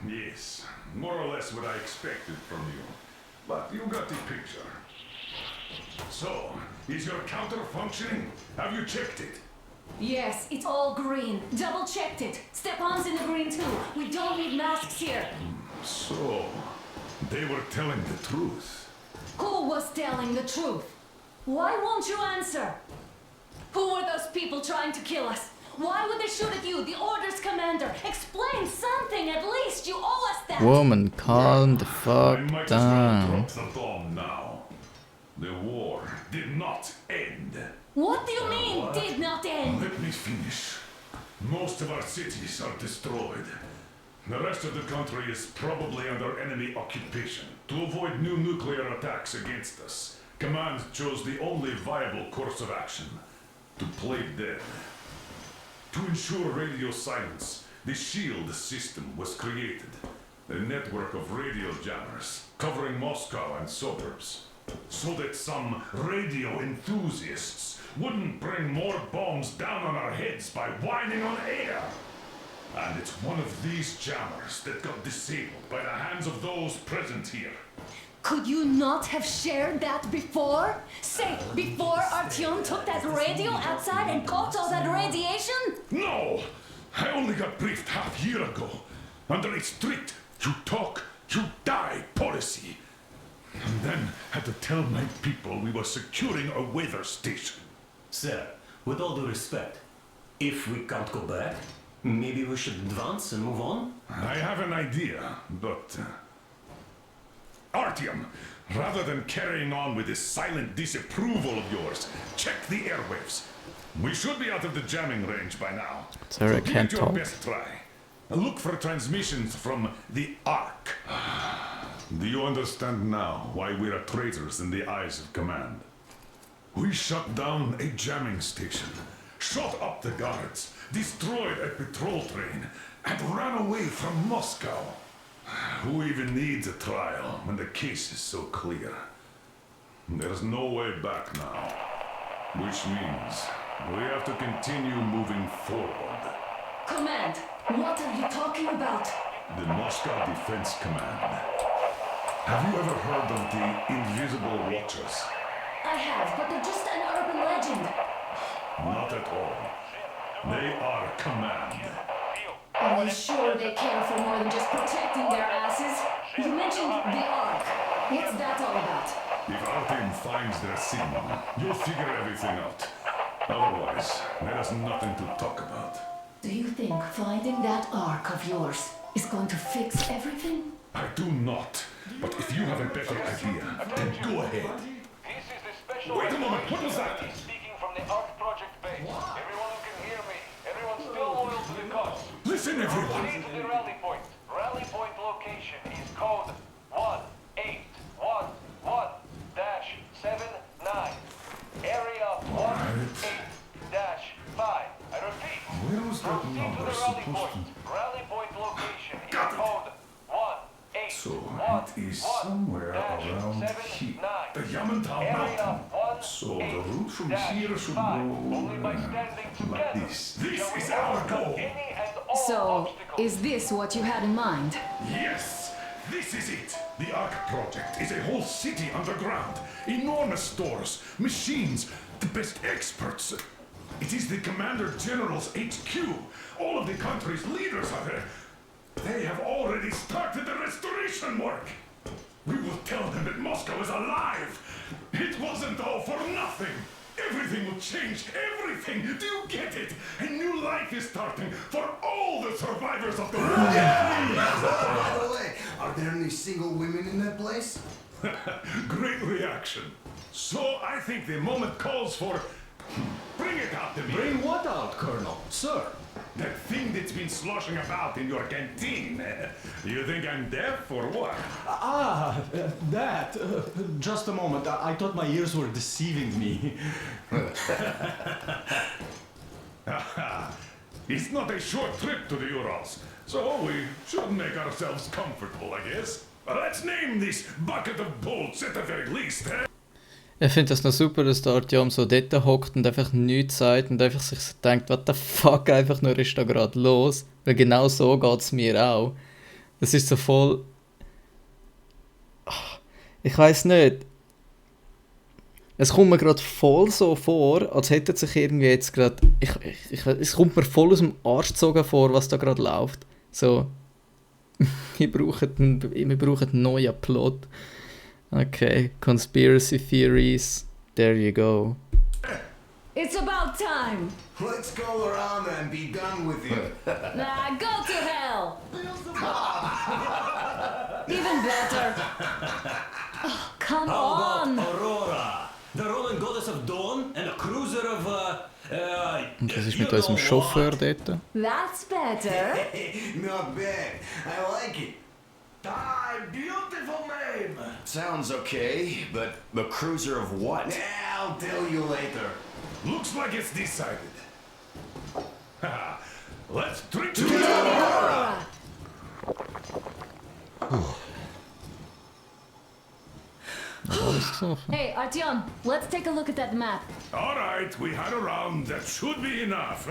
Speaker 6: Yes, more or less what I expected from you. But you got the picture. So, is your counter functioning? Have you checked it?
Speaker 10: Yes, it's all green. Double checked it. Stepan's in the green too. We don't need masks here.
Speaker 6: So, they were telling the truth.
Speaker 10: Who was telling the truth? Why won't you answer? Who were those people trying to kill us? Why would they shoot at you, the orders commander? Explain something at least. You owe us that.
Speaker 1: Woman, calm the fuck
Speaker 6: I might
Speaker 1: down.
Speaker 6: as well drop the bomb now. The war did not end.
Speaker 10: What do you mean, did not end?
Speaker 6: Let me finish. Most of our cities are destroyed. The rest of the country is probably under enemy occupation. To avoid new nuclear attacks against us, Command chose the only viable course of action: to play dead. To ensure radio silence, the SHIELD system was created. A network of radio jammers covering Moscow and suburbs. So that some radio enthusiasts wouldn't bring more bombs down on our heads by whining on air. And it's one of these jammers that got disabled by the hands of those present here.
Speaker 10: Could you not have shared that before? Say, before Artyom took that radio outside and caught all that radiation?
Speaker 6: No! I only got briefed half year ago. Under a strict, you talk, you die policy. And then had to tell my people we were securing a weather station.
Speaker 13: Sir, with all due respect, if we can't go back, maybe we should advance and move on?
Speaker 6: I have an idea, but... Artyom, rather than carrying on with this silent disapproval of yours, check the airwaves.
Speaker 7: We should be out of the jamming range by now.
Speaker 1: Sorry, I
Speaker 7: give
Speaker 1: can't
Speaker 7: it your
Speaker 1: talk.
Speaker 7: best try. Look for transmissions from the Ark. Do you understand now why we are traitors in the eyes of command? We shut down a jamming station, shot up the guards, destroyed a patrol train, and ran away from Moscow. Who even needs a trial when the case is so clear? There's no way back now, which means we have to continue moving forward.
Speaker 10: Command, what are you talking about?
Speaker 7: The Moscow Defense Command. Have you ever heard of the Invisible Watchers?
Speaker 10: I have, but they're just an urban legend.
Speaker 7: Not at all. They are command.
Speaker 10: Are you sure they care for more than just protecting their asses? You mentioned the Ark. What's that all about?
Speaker 7: If our team finds their signal, you'll figure everything out. Otherwise, there's nothing to talk about.
Speaker 10: Do you think finding that Ark of yours is going to fix everything?
Speaker 7: I do not. But if you have a better idea, then go ahead.
Speaker 3: This is the special...
Speaker 7: Wait a moment, what was that?
Speaker 3: Speaking from the Ark Project base. Everyone who can hear me. Everyone still loyal to the cause.
Speaker 7: Listen, everyone.
Speaker 3: Proceed to the rally point. Rally point location is code 1811-79. Area 18-5. I repeat.
Speaker 7: Where was that
Speaker 3: Proceed to
Speaker 7: number
Speaker 3: the rally
Speaker 7: supposed
Speaker 3: point.
Speaker 7: to...
Speaker 3: Rally point location is
Speaker 7: Got it.
Speaker 3: code 18.
Speaker 7: So it is somewhere around here. The Yamantau Mountain. So the route from here should go like this. This is our goal.
Speaker 10: So, is this what you had in mind?
Speaker 7: Yes, this is it. The Ark Project is a whole city underground. Enormous stores, machines, the best experts. It is the Commander General's HQ. All of the country's leaders are there. They have already started the restoration work. We will tell them that Moscow is alive. It wasn't all for nothing. Everything will change. Everything. Do you get it? A new life is starting for all the survivors of the war.
Speaker 14: By the way, are there any single women in that place?
Speaker 7: Great reaction. So I think the moment calls for... Bring it out to me.
Speaker 15: Bring what out, Colonel? Sir?
Speaker 7: That thing that's been sloshing about in your canteen. You think I'm deaf or what?
Speaker 15: That. Just a moment. I thought my ears were deceiving me.
Speaker 7: It's not a short trip to the Urals, so we should make ourselves comfortable, I guess. Let's name this bucket of bolts at the very least, eh?
Speaker 1: Ich finde das noch super, dass der Artyom so dort hockt und einfach nichts sagt und einfach sich so denkt, what the fuck, einfach nur ist da gerade los. Weil genau so geht es mir auch. Das ist so voll... Ich weiß nicht. Es kommt mir gerade voll so vor, als hätte sich irgendwie jetzt gerade... Es kommt mir voll aus dem Arsch gezogen vor, was da gerade läuft. So... wir brauchen einen neuen Plot. Okay, conspiracy theories. There you go.
Speaker 10: It's about time.
Speaker 14: Let's go around and be done with it.
Speaker 10: Nah, go to hell. Even better. Oh, come
Speaker 13: How
Speaker 10: on.
Speaker 13: about Aurora? The Roman goddess of dawn and a cruiser of,
Speaker 1: Und was ist mit unserem Chauffeur dort?
Speaker 10: That's better.
Speaker 14: Not bad. I like it.
Speaker 11: Beautiful name. Sounds okay, but the cruiser of what?
Speaker 14: I'll tell you later.
Speaker 7: Looks like it's decided. Let's drink to
Speaker 10: Aurora. Hey, Artyom, let's take a look at that map.
Speaker 7: All right, we had a round. That should be enough.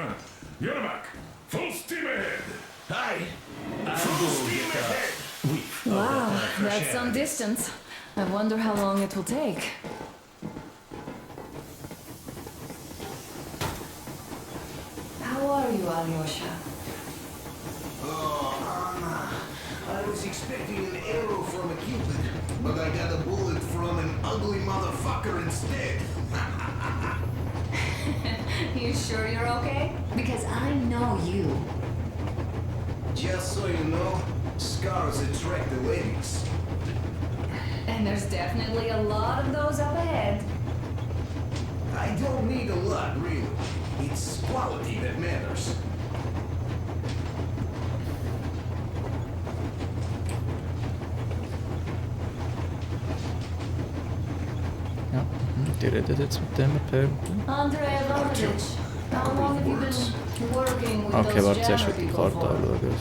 Speaker 7: Yermak, full steam ahead.
Speaker 11: Hi.
Speaker 7: Full steam ahead.
Speaker 10: Wow, that's some distance. I wonder how long it will take. How are you, Alyosha?
Speaker 14: Oh, Anna. I was expecting an arrow from a cupid, but I got a bullet from an ugly motherfucker instead.
Speaker 10: You sure you're okay? Because I know you.
Speaker 14: Just so you know, scars attract the ladies.
Speaker 10: And there's definitely a lot of those up ahead.
Speaker 14: I don't need a lot, really.
Speaker 1: Ja, die redet jetzt mit dem apparently.
Speaker 10: Andrei Ivanovich, how long have you been working with
Speaker 1: Okay,
Speaker 10: those
Speaker 1: warte, zuerst
Speaker 10: jammer
Speaker 1: die
Speaker 10: people
Speaker 1: Karte
Speaker 10: for?
Speaker 1: anschauen.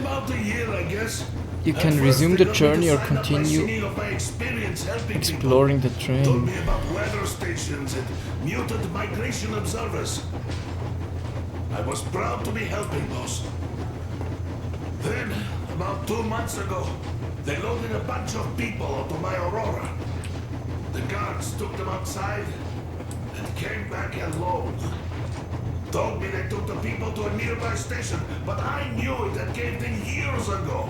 Speaker 7: About a year, I guess.
Speaker 1: You
Speaker 7: At
Speaker 1: can
Speaker 7: first
Speaker 1: resume
Speaker 7: they
Speaker 1: the
Speaker 7: got me to
Speaker 1: journey or
Speaker 7: sign up by
Speaker 1: continue
Speaker 7: singing of my experience helping
Speaker 1: exploring the
Speaker 7: people. Told
Speaker 1: train.
Speaker 7: me about weather stations and mutant migration observers. I was proud to be helping, boss. Then, about 2 months ago, they loaded a bunch of people onto my Aurora. The guards took them outside and came back alone. Told me they took the people to a nearby station, but I knew it had caved in years ago.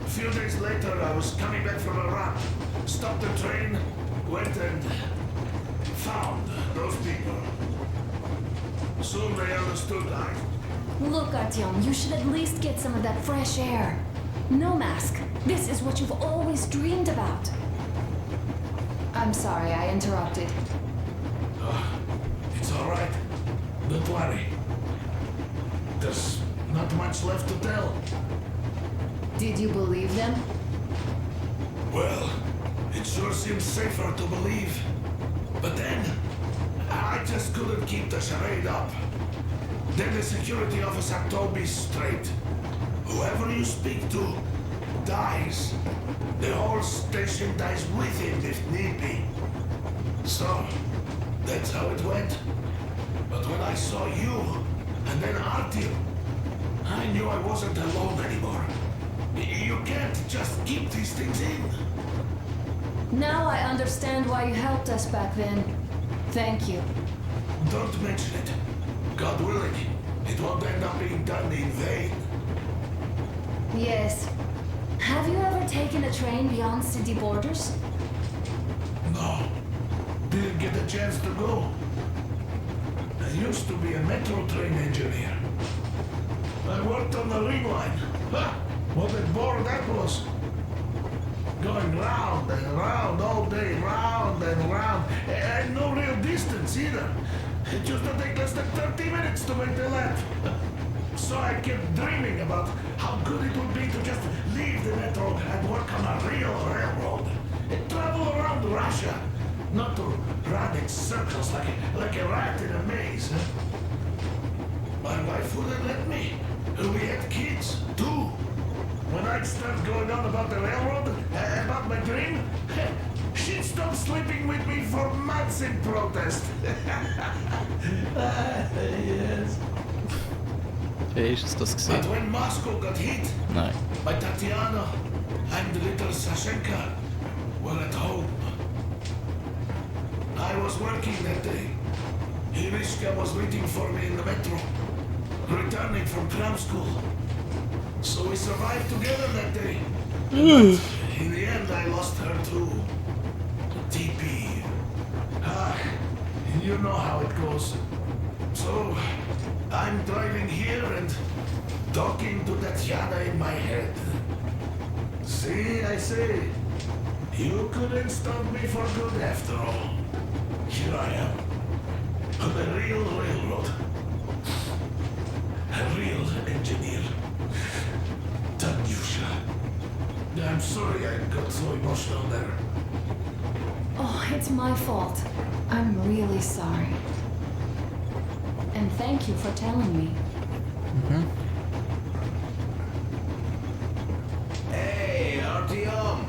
Speaker 7: A few days later, I was coming back from a run, stopped the train, went and found those people. Soon they understood
Speaker 10: Look, Artyom, you should at least get some of that fresh air. No mask. This is what you've always dreamed about. I'm sorry, I interrupted.
Speaker 7: It's all right. Don't worry. There's not much left to tell.
Speaker 10: Did you believe them?
Speaker 7: Well, it sure seems safer to believe. But then, I just couldn't keep the charade up. Then the security officer told me straight. Whoever you speak to dies. The whole station dies with him if need be. So, that's how it went. But when I saw you, and then Artyom, I knew I wasn't alone anymore. You can't just keep these things in.
Speaker 10: Now I understand why you helped us back then. Thank you.
Speaker 7: Don't mention it. God willing, it won't end up being done in vain.
Speaker 10: Yes. Have you ever taken a train beyond city borders?
Speaker 7: No. Didn't get a chance to go. I used to be a metro train engineer. I worked on the ring line. Ha! What a bore that was. Going round and round all day, round and round. And no real distance either. It used to take less than 30 minutes to make the lap. So I kept dreaming about how good it would be to just leave the metro and work on a real railroad. And travel around Russia. Not to run in circles like a rat in a maze. My wife wouldn't let me. We had kids, too. When I'd start going on about the railroad, about my dream, she'd stop sleeping with me for months in protest. Yes.
Speaker 1: Ist das gesehen?
Speaker 7: But when Moscow got hit,
Speaker 1: Nein.
Speaker 7: my Tatiana and little Sashenka were at home. I was working that day. Irishka was waiting for me in the metro, returning from cram school. So we survived together that day. But in the end, I lost her too. TP. You know how it goes. So, I'm driving here and talking to Tatiana in my head. See, I say, you couldn't stop me for good after all. Here I am, on a real railroad. A real engineer. Tanyusha. I'm sorry I got so emotional there.
Speaker 10: Oh, it's my fault. I'm really sorry. And thank you for telling me.
Speaker 14: Hey, Artyom!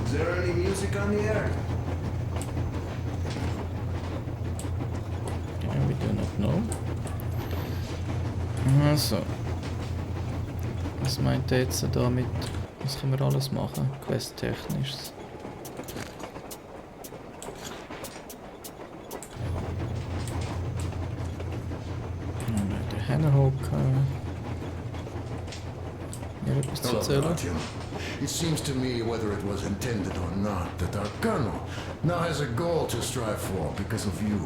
Speaker 14: Is there any music on the air?
Speaker 1: Okay, we do not know. Also. Was meint er jetzt damit? Was können wir alles machen? Quest-technisch.
Speaker 14: Hello, Artyom. It seems to me, whether it was intended or not, that our colonel now has a goal to strive for because of you.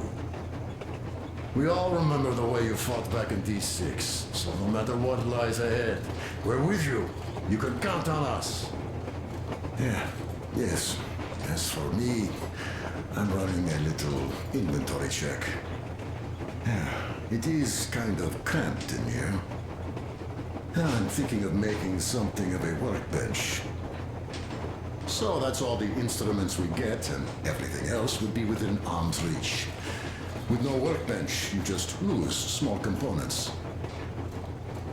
Speaker 14: We all remember the way you fought back in D6, so no matter what lies ahead, we're with you. You can count on us. Yeah, yes. As for me, I'm running a little inventory check. Yeah, it is kind of cramped in here. I'm thinking of making something of a workbench. So that's all the instruments we get, and everything else would be within arm's reach. With no workbench, you just lose small components.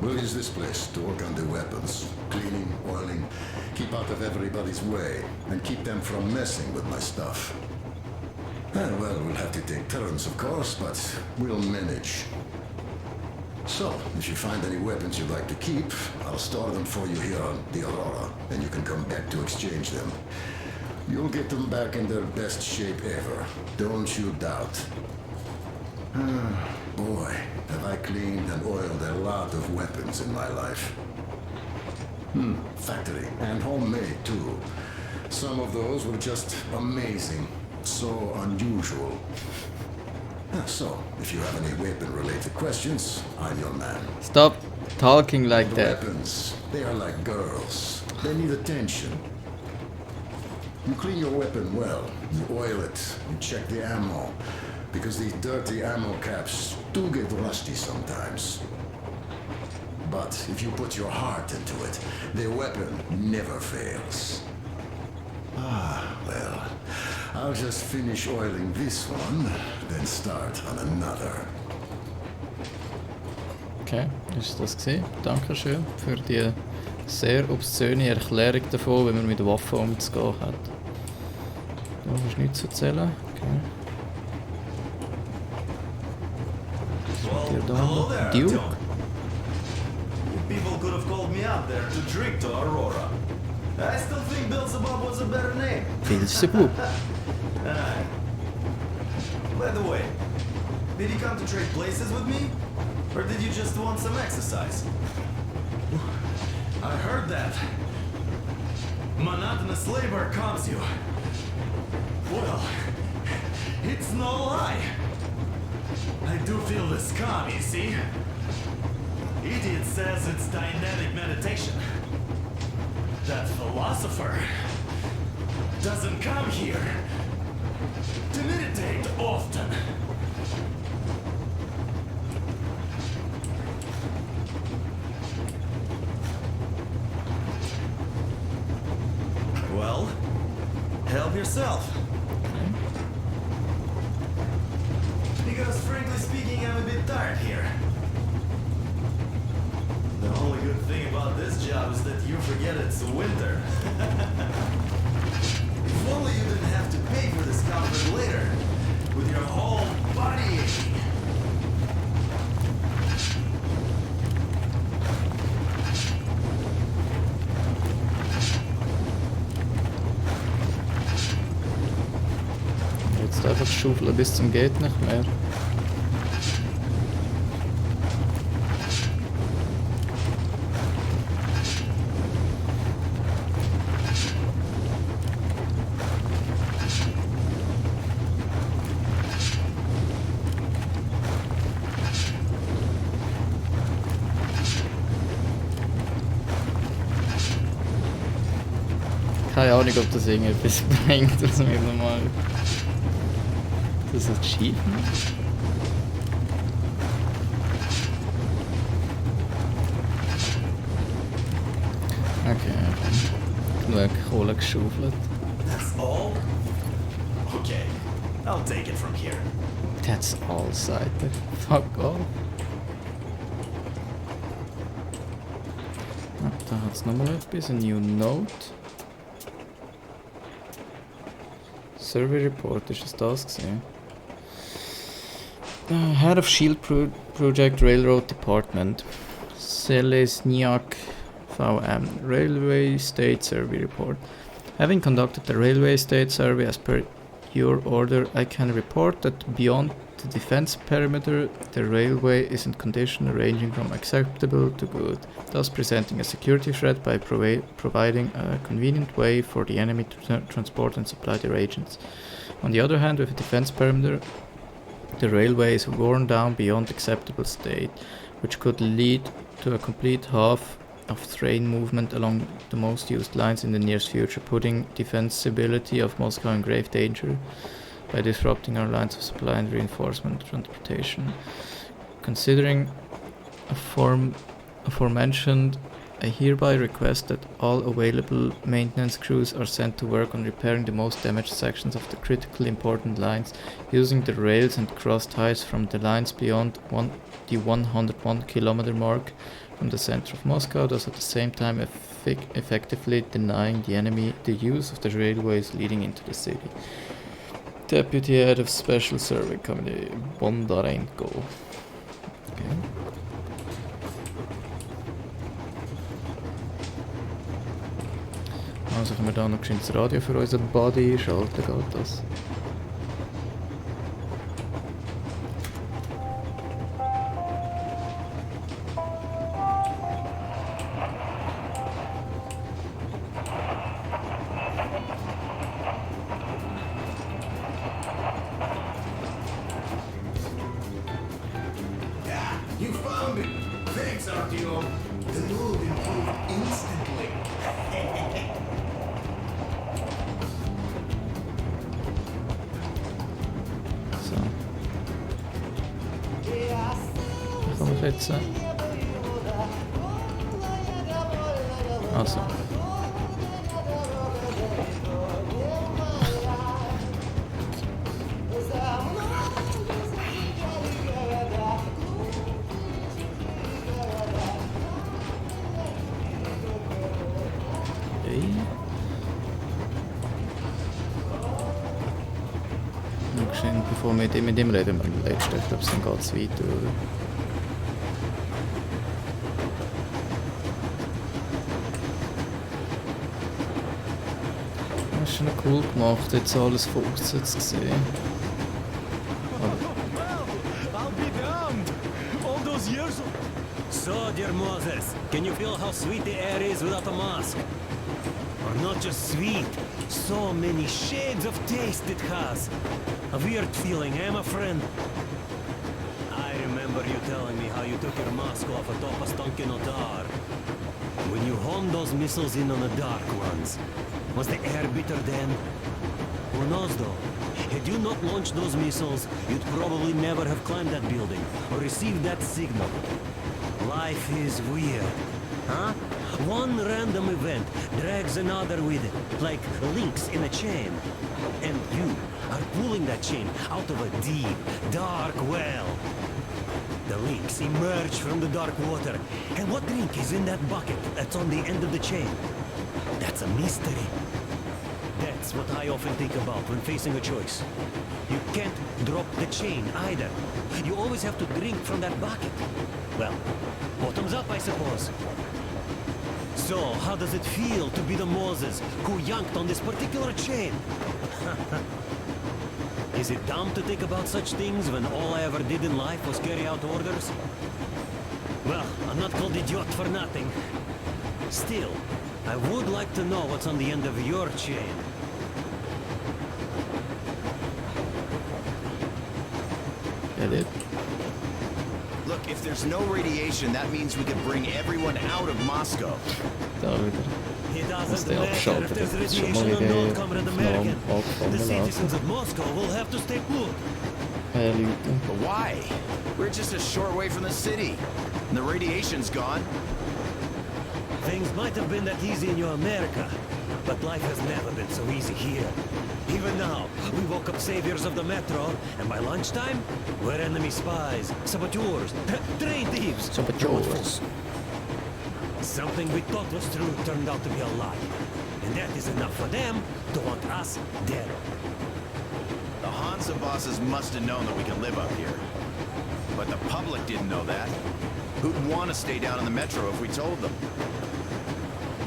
Speaker 14: We'll use this place to work on the weapons. Cleaning, oiling, keep out of everybody's way, and keep them from messing with my stuff. Well, we'll have to take turns, of course, but we'll manage. So, if you find any weapons you'd like to keep, I'll store them for you here on the Aurora, and you can come back to exchange them. You'll get them back in their best shape ever. Don't you doubt. Boy, have I cleaned and oiled a lot of weapons in my life. Factory and homemade too. Some of those were just amazing. So unusual. So, if you have any weapon-related questions, I'm your man.
Speaker 1: Stop talking like
Speaker 14: The
Speaker 1: that.
Speaker 14: weapons, they are like girls. They need attention. You clean your weapon well, you oil it, you check the ammo, because these dirty ammo caps do get rusty sometimes. But if you put your heart into it, the weapon never fails. Well, I'll just finish oiling this one, then start on another.
Speaker 1: Okay, ist das gesehen? Dankeschön für die sehr obszöne Erklärung davon, wie man mit Waffen umzugehen hat. Da ist nichts zu erzählen. Okay.
Speaker 11: Hello there,
Speaker 1: Duke.
Speaker 11: Tony. People could have called me out there to drink to Aurora. I still think Beelzebub was a better name.
Speaker 1: Beelzebub.
Speaker 11: By the way, did you come to trade places with me? Or did you just want some exercise? I heard that. Monotonous labor calms you. Well, it's no lie. I do feel this calm, you see? Idiot says it's dynamic meditation. That philosopher doesn't come here to meditate often. Well, help yourself. Because frankly speaking, I'm a bit tired here. The only good thing about this job is that you forget it's winter. If only you didn't have to pay for this comfort later, with your whole body aching.
Speaker 1: Jetzt einfach schaufeln bis zum geht nicht mehr. Keine Ahnung, ob das irgendetwas bringt, was wir mal. Das ist Achievement. Okay, genug Kohle geschaufelt.
Speaker 11: That's all? Okay, I'll take it from here.
Speaker 1: That's all, Seite. Fuck off. Ah, da hat es nochmal etwas, a new note. Survey report, ist das gesehen? Head of Shield Project Railroad Department. Selesniak VM. Railway State Survey Report. Having conducted the Railway State Survey as per your order, I can report that beyond the defense perimeter, the railway is in condition ranging from acceptable to good, thus presenting a security threat by providing a convenient way for the enemy to transport and supply their agents. On the other hand, with a defense perimeter, the railway is worn down beyond acceptable state, which could lead to a complete half of train movement along the most used lines in the nearest future, putting defensibility of Moscow in grave danger by disrupting our lines of supply and reinforcement transportation. Considering aforementioned I hereby request that all available maintenance crews are sent to work on repairing the most damaged sections of the critically important lines, using the rails and cross ties from the lines beyond the 101 kilometer mark from the center of Moscow, thus at the same time effectively denying the enemy the use of the railways leading into the city. Deputy Head of Special Survey Committee, Bondarenko. Okay. Also können wir da noch das Radio für unseren Buddy schalten, geht das?
Speaker 2: You found it! Thanks, Artyom! The move improved instantly!
Speaker 1: So. Was kommen wir jetzt? Also. Bevor wir mit ihm reden, beim letzten, ich glaube, dann geht es weiter, oder? Das ist schon cool gemacht, jetzt alles von außen zu sehen.
Speaker 6: I'll be damned! All those years.
Speaker 13: So, dear Moses, can you feel how sweet the air is without a mask? Or not just sweet, so many shades of taste it has. A weird feeling, eh, my friend? I remember you telling me how you took your mask off atop a stonking Otar. When you honed those missiles in on the dark ones, was the air bitter then? Who knows though? Had you not launched those missiles, you'd probably never have climbed that building or received that signal. Life is weird, huh? One random event drags another with it, like links in a chain. And you are pulling that chain out of a deep, dark well. The links emerge from the dark water. And what link is in that bucket that's on the end of the chain? That's a mystery. That's what I often think about when facing a choice. You can't drop the chain either. You always have to drink from that bucket. Well, bottoms up, I suppose. So, how does it feel to be the Moses who yanked on this particular chain? Is it dumb to think about such things when all I ever did in life was carry out orders? Well, I'm not called idiot for nothing. Still, I would like to know what's on the end of your chain.
Speaker 1: Get it?
Speaker 16: Look, if there's no radiation, that means we can bring everyone out of Moscow.
Speaker 13: It doesn't matter if there's radiation or not, Comrade American. The citizens of Moscow will have to stay put.
Speaker 16: But why? We're just a short way from the city. And the radiation's gone.
Speaker 13: Things might have been that easy in your America, but life has never been so easy here. Even now, we woke up saviors of the metro, and by lunchtime, we're enemy spies, saboteurs, train thieves.
Speaker 1: Saboteurs.
Speaker 13: Something we thought was true turned out to be a lie. And that is enough for them to want us dead.
Speaker 16: The Hansa bosses must have known that we can live up here. But the public didn't know that. Who'd want to stay down in the metro if we told them?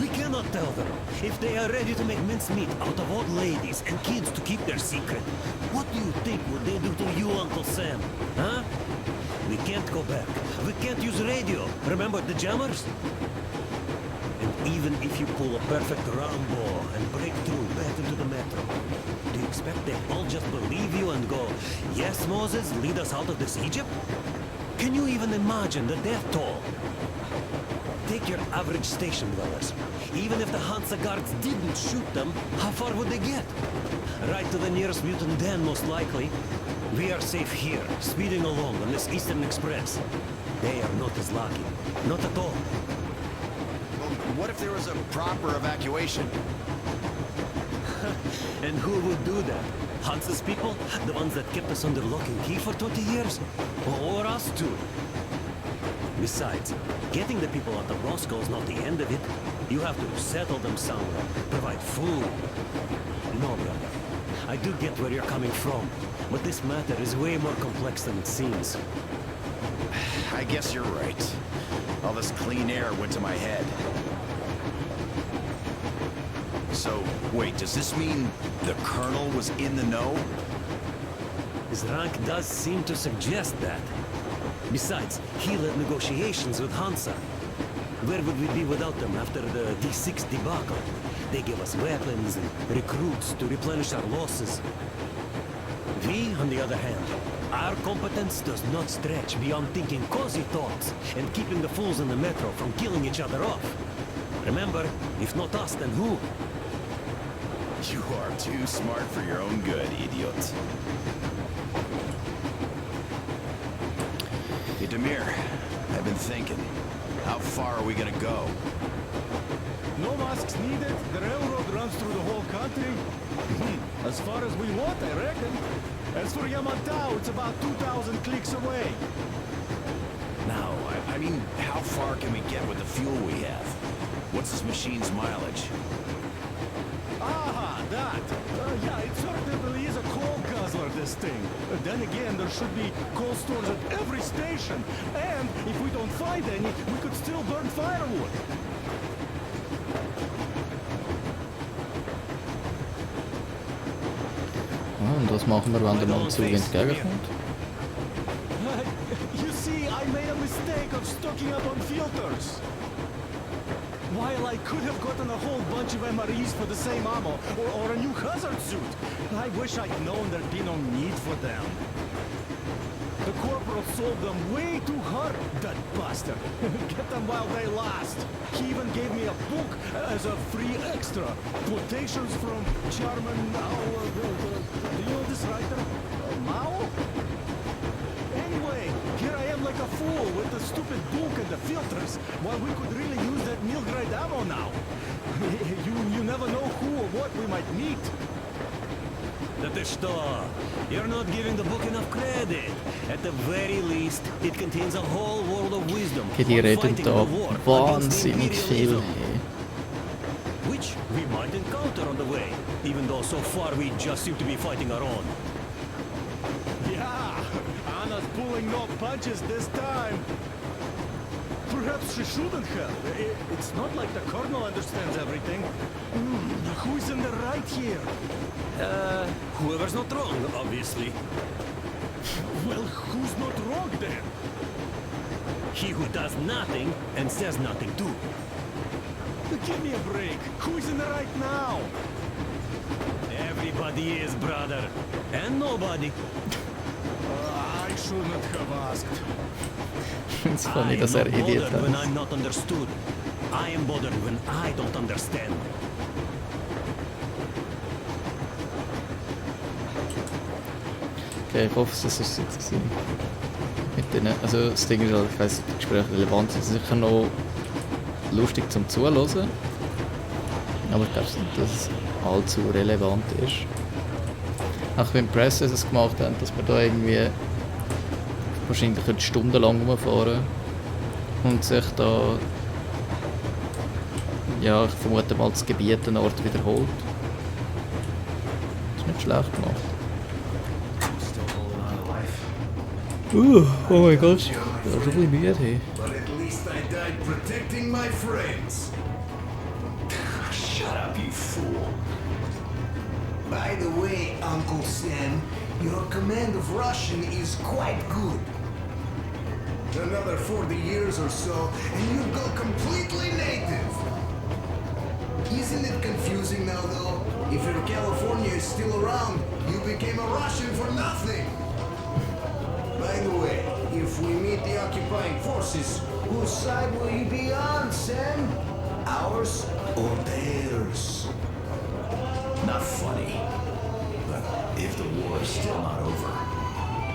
Speaker 13: We cannot tell them. If they are ready to make mincemeat out of old ladies and kids to keep their secret, what do you think would they do to you, Uncle Sam? Huh? We can't go back. We can't use radio. Remember the jammers? And even if you pull a perfect Rambo and break through back into the metro, do you expect they all just believe you and go, yes, Moses, lead us out of this Egypt? Can you even imagine the death toll? Take your average station dwellers. Even if the Hansa guards didn't shoot them, how far would they get? Right to the nearest mutant den, most likely. We are safe here, speeding along on this Eastern Express. They are not as lucky. Not at all.
Speaker 16: But what if there was a proper evacuation?
Speaker 13: And who would do that? Hansa's people? The ones that kept us under lock and key for 20 years? Or us too? Besides, getting the people out of Moscow is not the end of it. You have to settle them somewhere, provide food. No, brother. I do get where you're coming from, but this matter is way more complex than it seems.
Speaker 16: I guess you're right. All this clean air went to my head. So, wait, does this mean the Colonel was in the know?
Speaker 13: His rank does seem to suggest that. Besides, he led negotiations with Hansa. Where would we be without them after the D6 debacle? They gave us weapons and recruits to replenish our losses. We, on the other hand, our competence does not stretch beyond thinking cozy thoughts and keeping the fools in the metro from killing each other off. Remember, if not us, then who?
Speaker 16: You are too smart for your own good, idiot. Hey, Demir, I've been thinking. How far are we gonna go?
Speaker 15: No masks needed. The railroad runs through the whole country. As far as we want, I reckon. As for Yamantau, it's about 2,000 clicks away.
Speaker 16: No, I mean, how far can we get with the fuel we have? What's this machine's mileage?
Speaker 15: Ah, that. Yeah, it certainly is a coal guzzler, this thing. Then again, there should be coal stores at every station. And if we don't find any, we could still burn firewood.
Speaker 1: Und was machen wir, wenn der Monzug entgegenkommt?
Speaker 15: You see, I made a mistake of stocking up on filters. While I could have gotten a whole bunch of MREs for the same ammo, or a new hazard suit, I wish I'd known there'd be no need for them. The corporal sold them way too hard, that bastard. Get them while they last. He even gave me a book as a free extra. Quotations from Chairman do you know this writer? Mao? Anyway, here I am like a fool with the stupid book and the filters, while we could really use that meal-grade ammo now. You never know who or what we might meet.
Speaker 13: That is что? You're not giving the book enough credit. At the very least, it contains a whole world of wisdom.
Speaker 1: Okay, die reden da wahnsinnig viel.
Speaker 13: Which we might encounter on the way, even though so far we just seem to be fighting our own.
Speaker 15: Yeah, Anna's pulling no punches this time. Perhaps she shouldn't have. It's not like the Colonel understands everything. Who's in the right here?
Speaker 13: Whoever's not wrong, obviously.
Speaker 15: Well, who's not wrong then?
Speaker 13: He who does nothing and says nothing too.
Speaker 15: Give me a break. Who's in the right now?
Speaker 13: Everybody is, brother. And nobody.
Speaker 15: I shouldn't have asked.
Speaker 1: It's funny, dass er Idiot
Speaker 13: I am bothered when
Speaker 1: heißt.
Speaker 13: I'm not understood. I am bothered when I don't understand.
Speaker 1: Okay, ich hoffe, das ist jetzt gewesen. Mit denen, also das Ding ist halt, ich weiss, die Gespräche relevant sind sicher noch lustig zum Zuhören. Aber ich glaube nicht, dass es allzu relevant ist. Auch wenn die Presse es gemacht haben, dass wir da irgendwie wahrscheinlich stundenlang rumfahren und sich da, ja, ich vermute mal, das Gebiet einen Ort wiederholt. Das ist nicht schlecht gemacht. Oh mein Gott, ich bin schon ein bisschen müde.
Speaker 14: But at least I died protecting my friends. Shut up, you fool. By the way, Uncle Sam, your command of Russian is quite good. Another 40 years or so, and you go completely native. Isn't it confusing now, though? If your California is still around, you became a Russian for nothing. By the way, if we meet the occupying forces, whose side will you be on, Sam? Ours or theirs?
Speaker 11: Not funny. But if the war is still not over,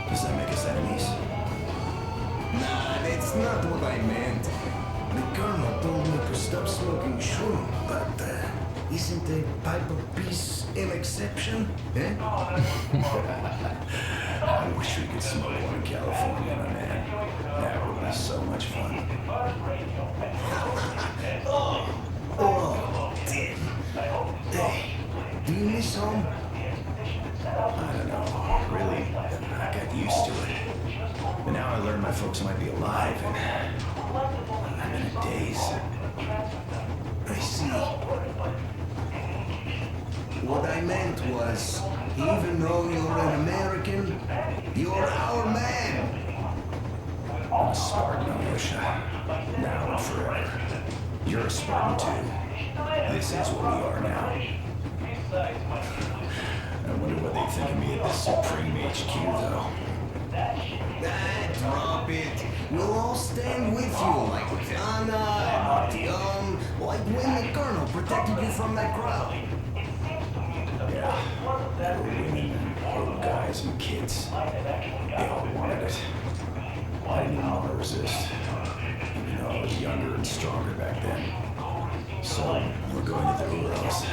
Speaker 11: does that make us enemies?
Speaker 14: Nah, that's not what I meant. The Colonel told me to stop smoking shroom, but isn't a pipe of peace an exception? Eh?
Speaker 11: I wish we could smoke one in California, my man. That would be so much fun.
Speaker 14: Oh, damn. Hey, do you miss home?
Speaker 11: I don't know. Really, I got used to it. But now I learned my folks might be alive, and I'm in a daze.
Speaker 14: I see. What I meant was, even though you're an American, you're our man.
Speaker 11: I'm a Spartan, Alyosha. Now and forever. You're a Spartan too. This is what we are now. I wonder what they think of me at the Supreme HQ, though.
Speaker 14: Drop it. We'll all stand with you, like Anna and Dion, like when the Colonel protected you from that crowd.
Speaker 11: Yeah, there were women and old guys and kids. They all wanted it. I didn't even want to resist. Even though I was younger and stronger back then. So, we're going to the Urals.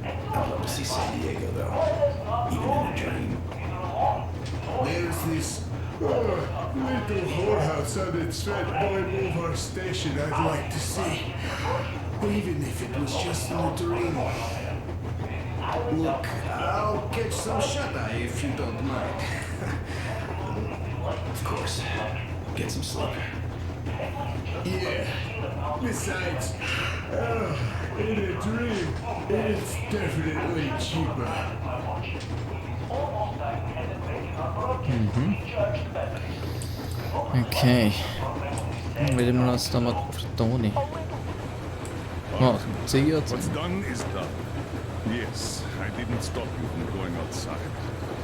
Speaker 11: I'd love to see San Diego, though. Even in a dream.
Speaker 14: There's this
Speaker 7: little whorehouse on its red boy mover station I'd like to see.
Speaker 14: Even if it was just in a dream. Look, I'll catch some shut-eye if you don't mind.
Speaker 11: Of course. Get some sleep.
Speaker 7: Yeah. Besides, in a dream, it's definitely cheaper.
Speaker 1: Okej. Nu vill man stanna för Tony. Ja, ser att...
Speaker 6: What's done is done. Yes, I didn't stop you from going outside.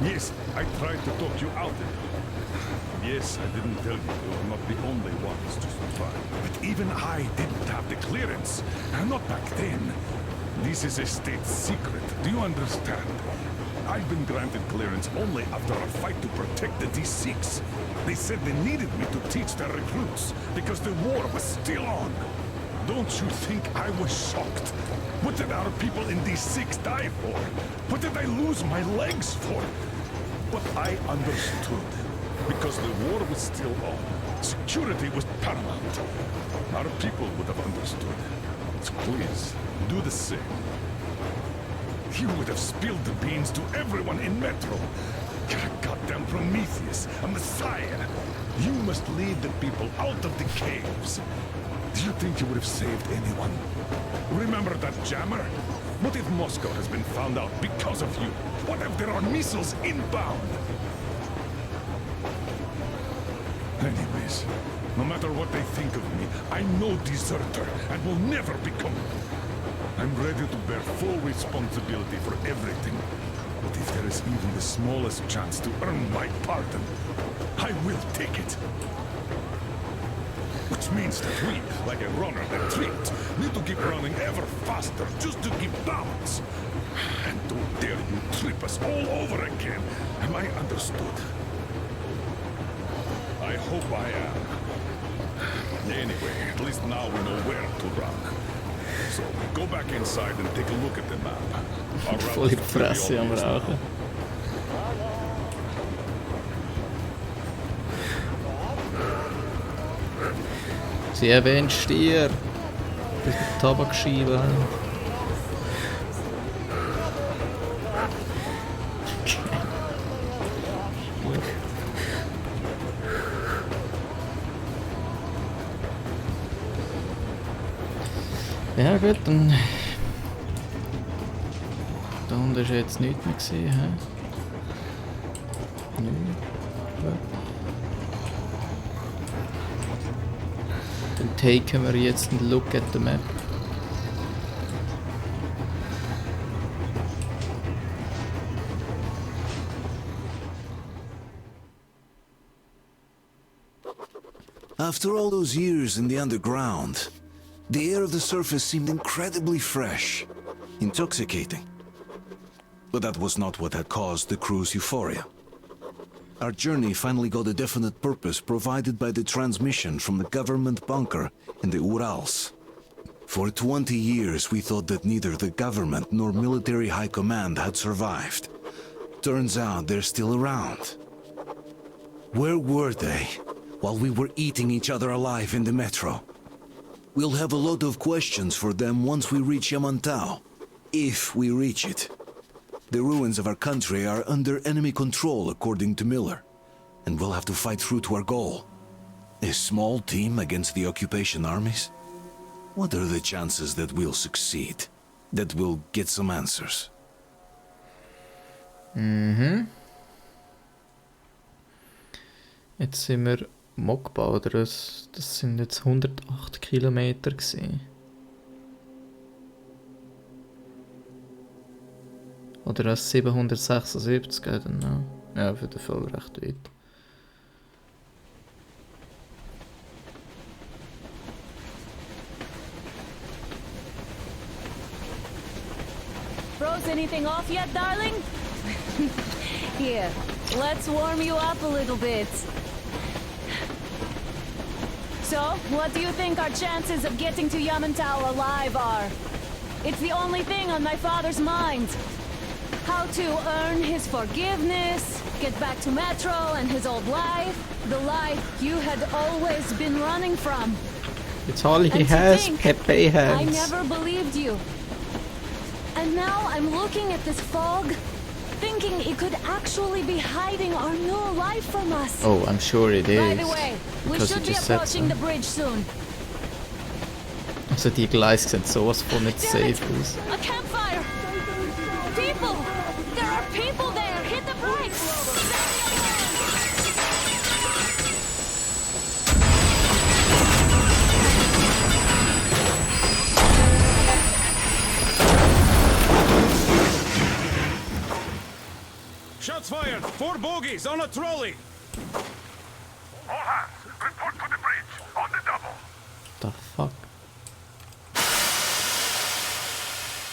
Speaker 6: Yes, I tried to talk you out of it. Yes, I didn't tell you were not the only ones to survive. But even I didn't have the clearance. Not back then. This is a state secret. Do you understand? I've been granted clearance only after a fight to protect the D6. They said they needed me to teach their recruits because the war was still on. Don't you think I was shocked? What did our people in D6 die for? What did I lose my legs for? But I understood. Because the war was still on. Security was paramount. Our people would have understood. So please, do the same. You would have spilled the beans to everyone in Metro. You're a goddamn Prometheus, a messiah. You must lead the people out of the caves. Do you think you would have saved anyone? Remember that jammer? What if Moscow has been found out because of you? What if there are missiles inbound? Anyways, no matter what they think of me, I'm no deserter and will never become one. I'm ready to bear full responsibility for everything. But if there is even the smallest chance to earn my pardon, I will take it. Which means that we, like a runner that tripped, need to keep running ever faster just to keep balance. And don't dare you trip us all over again. Am I understood? I hope I am. Anyway, at least now we know where to run. So, go back inside and take a look at the map.
Speaker 1: Voll i fresse am Rauchen. Sie erwähnt Stier. Das mit Tabakscheibe. Ja gut, dann... Da unten ist jetzt nichts mehr gesehen, hä? Dann taken wir jetzt einen Look at the map.
Speaker 12: After all those years in the underground, the air of the surface seemed incredibly fresh, intoxicating. But that was not what had caused the crew's euphoria. Our journey finally got a definite purpose provided by the transmission from the government bunker in the Urals. For 20 years we thought that neither the government nor military high command had survived. Turns out they're still around. Where were they while we were eating each other alive in the metro? We'll have a lot of questions for them once we reach Yamantau. If we reach it. The ruins of our country are under enemy control, according to Miller. And we'll have to fight through to our goal. A small team against the occupation armies? What are the chances that we'll succeed? That we'll get some answers?
Speaker 1: Jetzt sind wir Mokba, oder? Das sind jetzt 108 Kilometer gewesen. Oder das 776 geht dann noch. Ja, für den Fall recht weit.
Speaker 10: Froze anything off yet, darling? Here, let's warm you up a little bit. So, what do you think our chances of getting to Yamantau alive are? It's the only thing on my father's mind. How to earn his forgiveness, get back to Metro and his old life, the life you had always been running from.
Speaker 1: It's all he has, Pepe has.
Speaker 10: I never believed you. And now I'm looking at this fog, thinking it could actually be hiding our new life from us.
Speaker 1: Oh, I'm sure it is.
Speaker 10: By the way, we should be approaching the bridge soon.
Speaker 1: Also die Gleise sind sowas von nicht safe aus.
Speaker 10: A campfire! People! There are people there! Hit the brakes!
Speaker 6: Shots fired! 4 bogies on a trolley!
Speaker 2: All hands, report to the bridge, on the double.
Speaker 1: The fuck?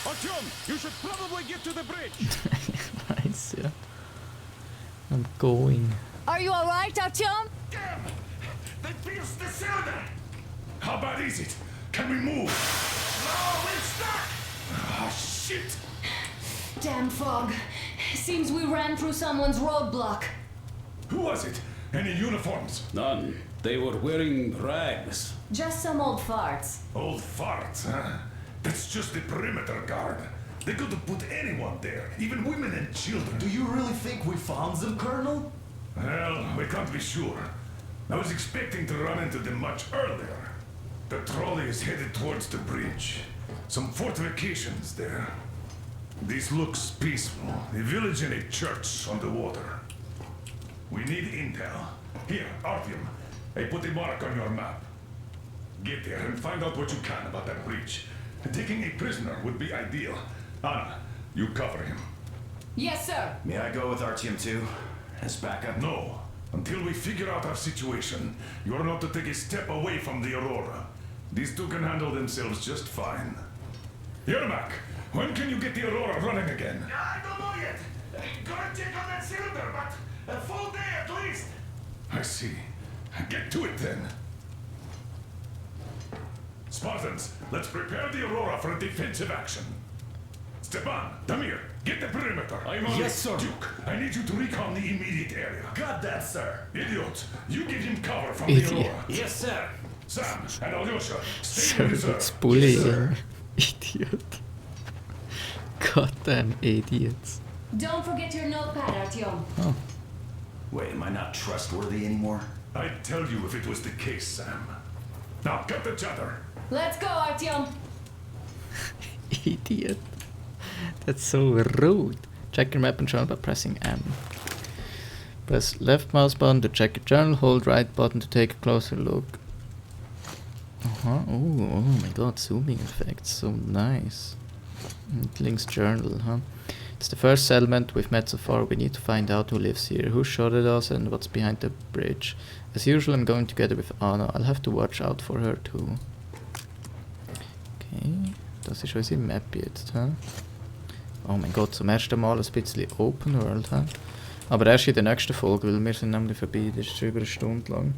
Speaker 6: Artyom, you should probably get to the bridge!
Speaker 1: Nice, yeah. I'm going.
Speaker 10: Are you alright, Artyom?
Speaker 7: Damn! They pierced the cylinder! How bad is it? Can we move? No, we're stuck! Ah, shit!
Speaker 10: Damn fog. Seems we ran through someone's roadblock.
Speaker 7: Who was it? Any uniforms?
Speaker 11: None. They were wearing rags.
Speaker 10: Just some old farts.
Speaker 7: Old farts, huh? That's just the perimeter guard. They could have put anyone there, even women and children.
Speaker 15: Do you really think we found them, Colonel?
Speaker 7: Well, we can't be sure. I was expecting to run into them much earlier. The trolley is headed towards the bridge. Some fortifications there. This looks peaceful. A village and a church on the water. We need intel. Here, Artyom, I put a mark on your map. Get there and find out what you can about that bridge. Taking a prisoner would be ideal. Anna, you cover him.
Speaker 10: Yes, sir.
Speaker 16: May I go with Artyom too? As backup?
Speaker 7: No. Until we figure out our situation, you are not to take a step away from the Aurora. These two can handle themselves just fine. Yermak, when can you get the Aurora running again?
Speaker 2: I don't know yet. Gotta check on that cylinder, but a full day at least.
Speaker 7: I see. Get to it then. Spartans, let's prepare the Aurora for a defensive action. Stepan, Damir, get the perimeter. I'm on
Speaker 15: Yes, sir.
Speaker 7: Duke, I need you to recon the immediate area.
Speaker 15: Got that, sir.
Speaker 7: Idiots, you give him cover from the Aurora.
Speaker 15: Yes, sir.
Speaker 7: Sam and Alyosha, stay
Speaker 1: Sir,
Speaker 7: in reserve.
Speaker 1: it's bullying. Idiot. Goddamn idiots.
Speaker 10: Don't forget your notepad, Artyom.
Speaker 1: Oh.
Speaker 16: Wait, am I not trustworthy anymore?
Speaker 7: I'd tell you if it was the case, Sam. Now, cut the chatter.
Speaker 10: Let's go, Artyom.
Speaker 1: Idiot. That's so rude. Check your map and journal by pressing M. Press left mouse button to check your journal, hold right button to take a closer look. Oh my god, zooming effects, so nice. It links journal, huh? It's the first settlement we've met so far. We need to find out who lives here, who shot at us and what's behind the bridge. As usual, I'm going together with Anna. I'll have to watch out for her too. Okay, das ist unsere Map jetzt, huh? Oh mein Gott, zum ersten Mal ein bisschen Open World, huh? Aber erst in der nächsten Folge, weil wir sind nämlich vorbei, das ist schon über eine Stunde lang.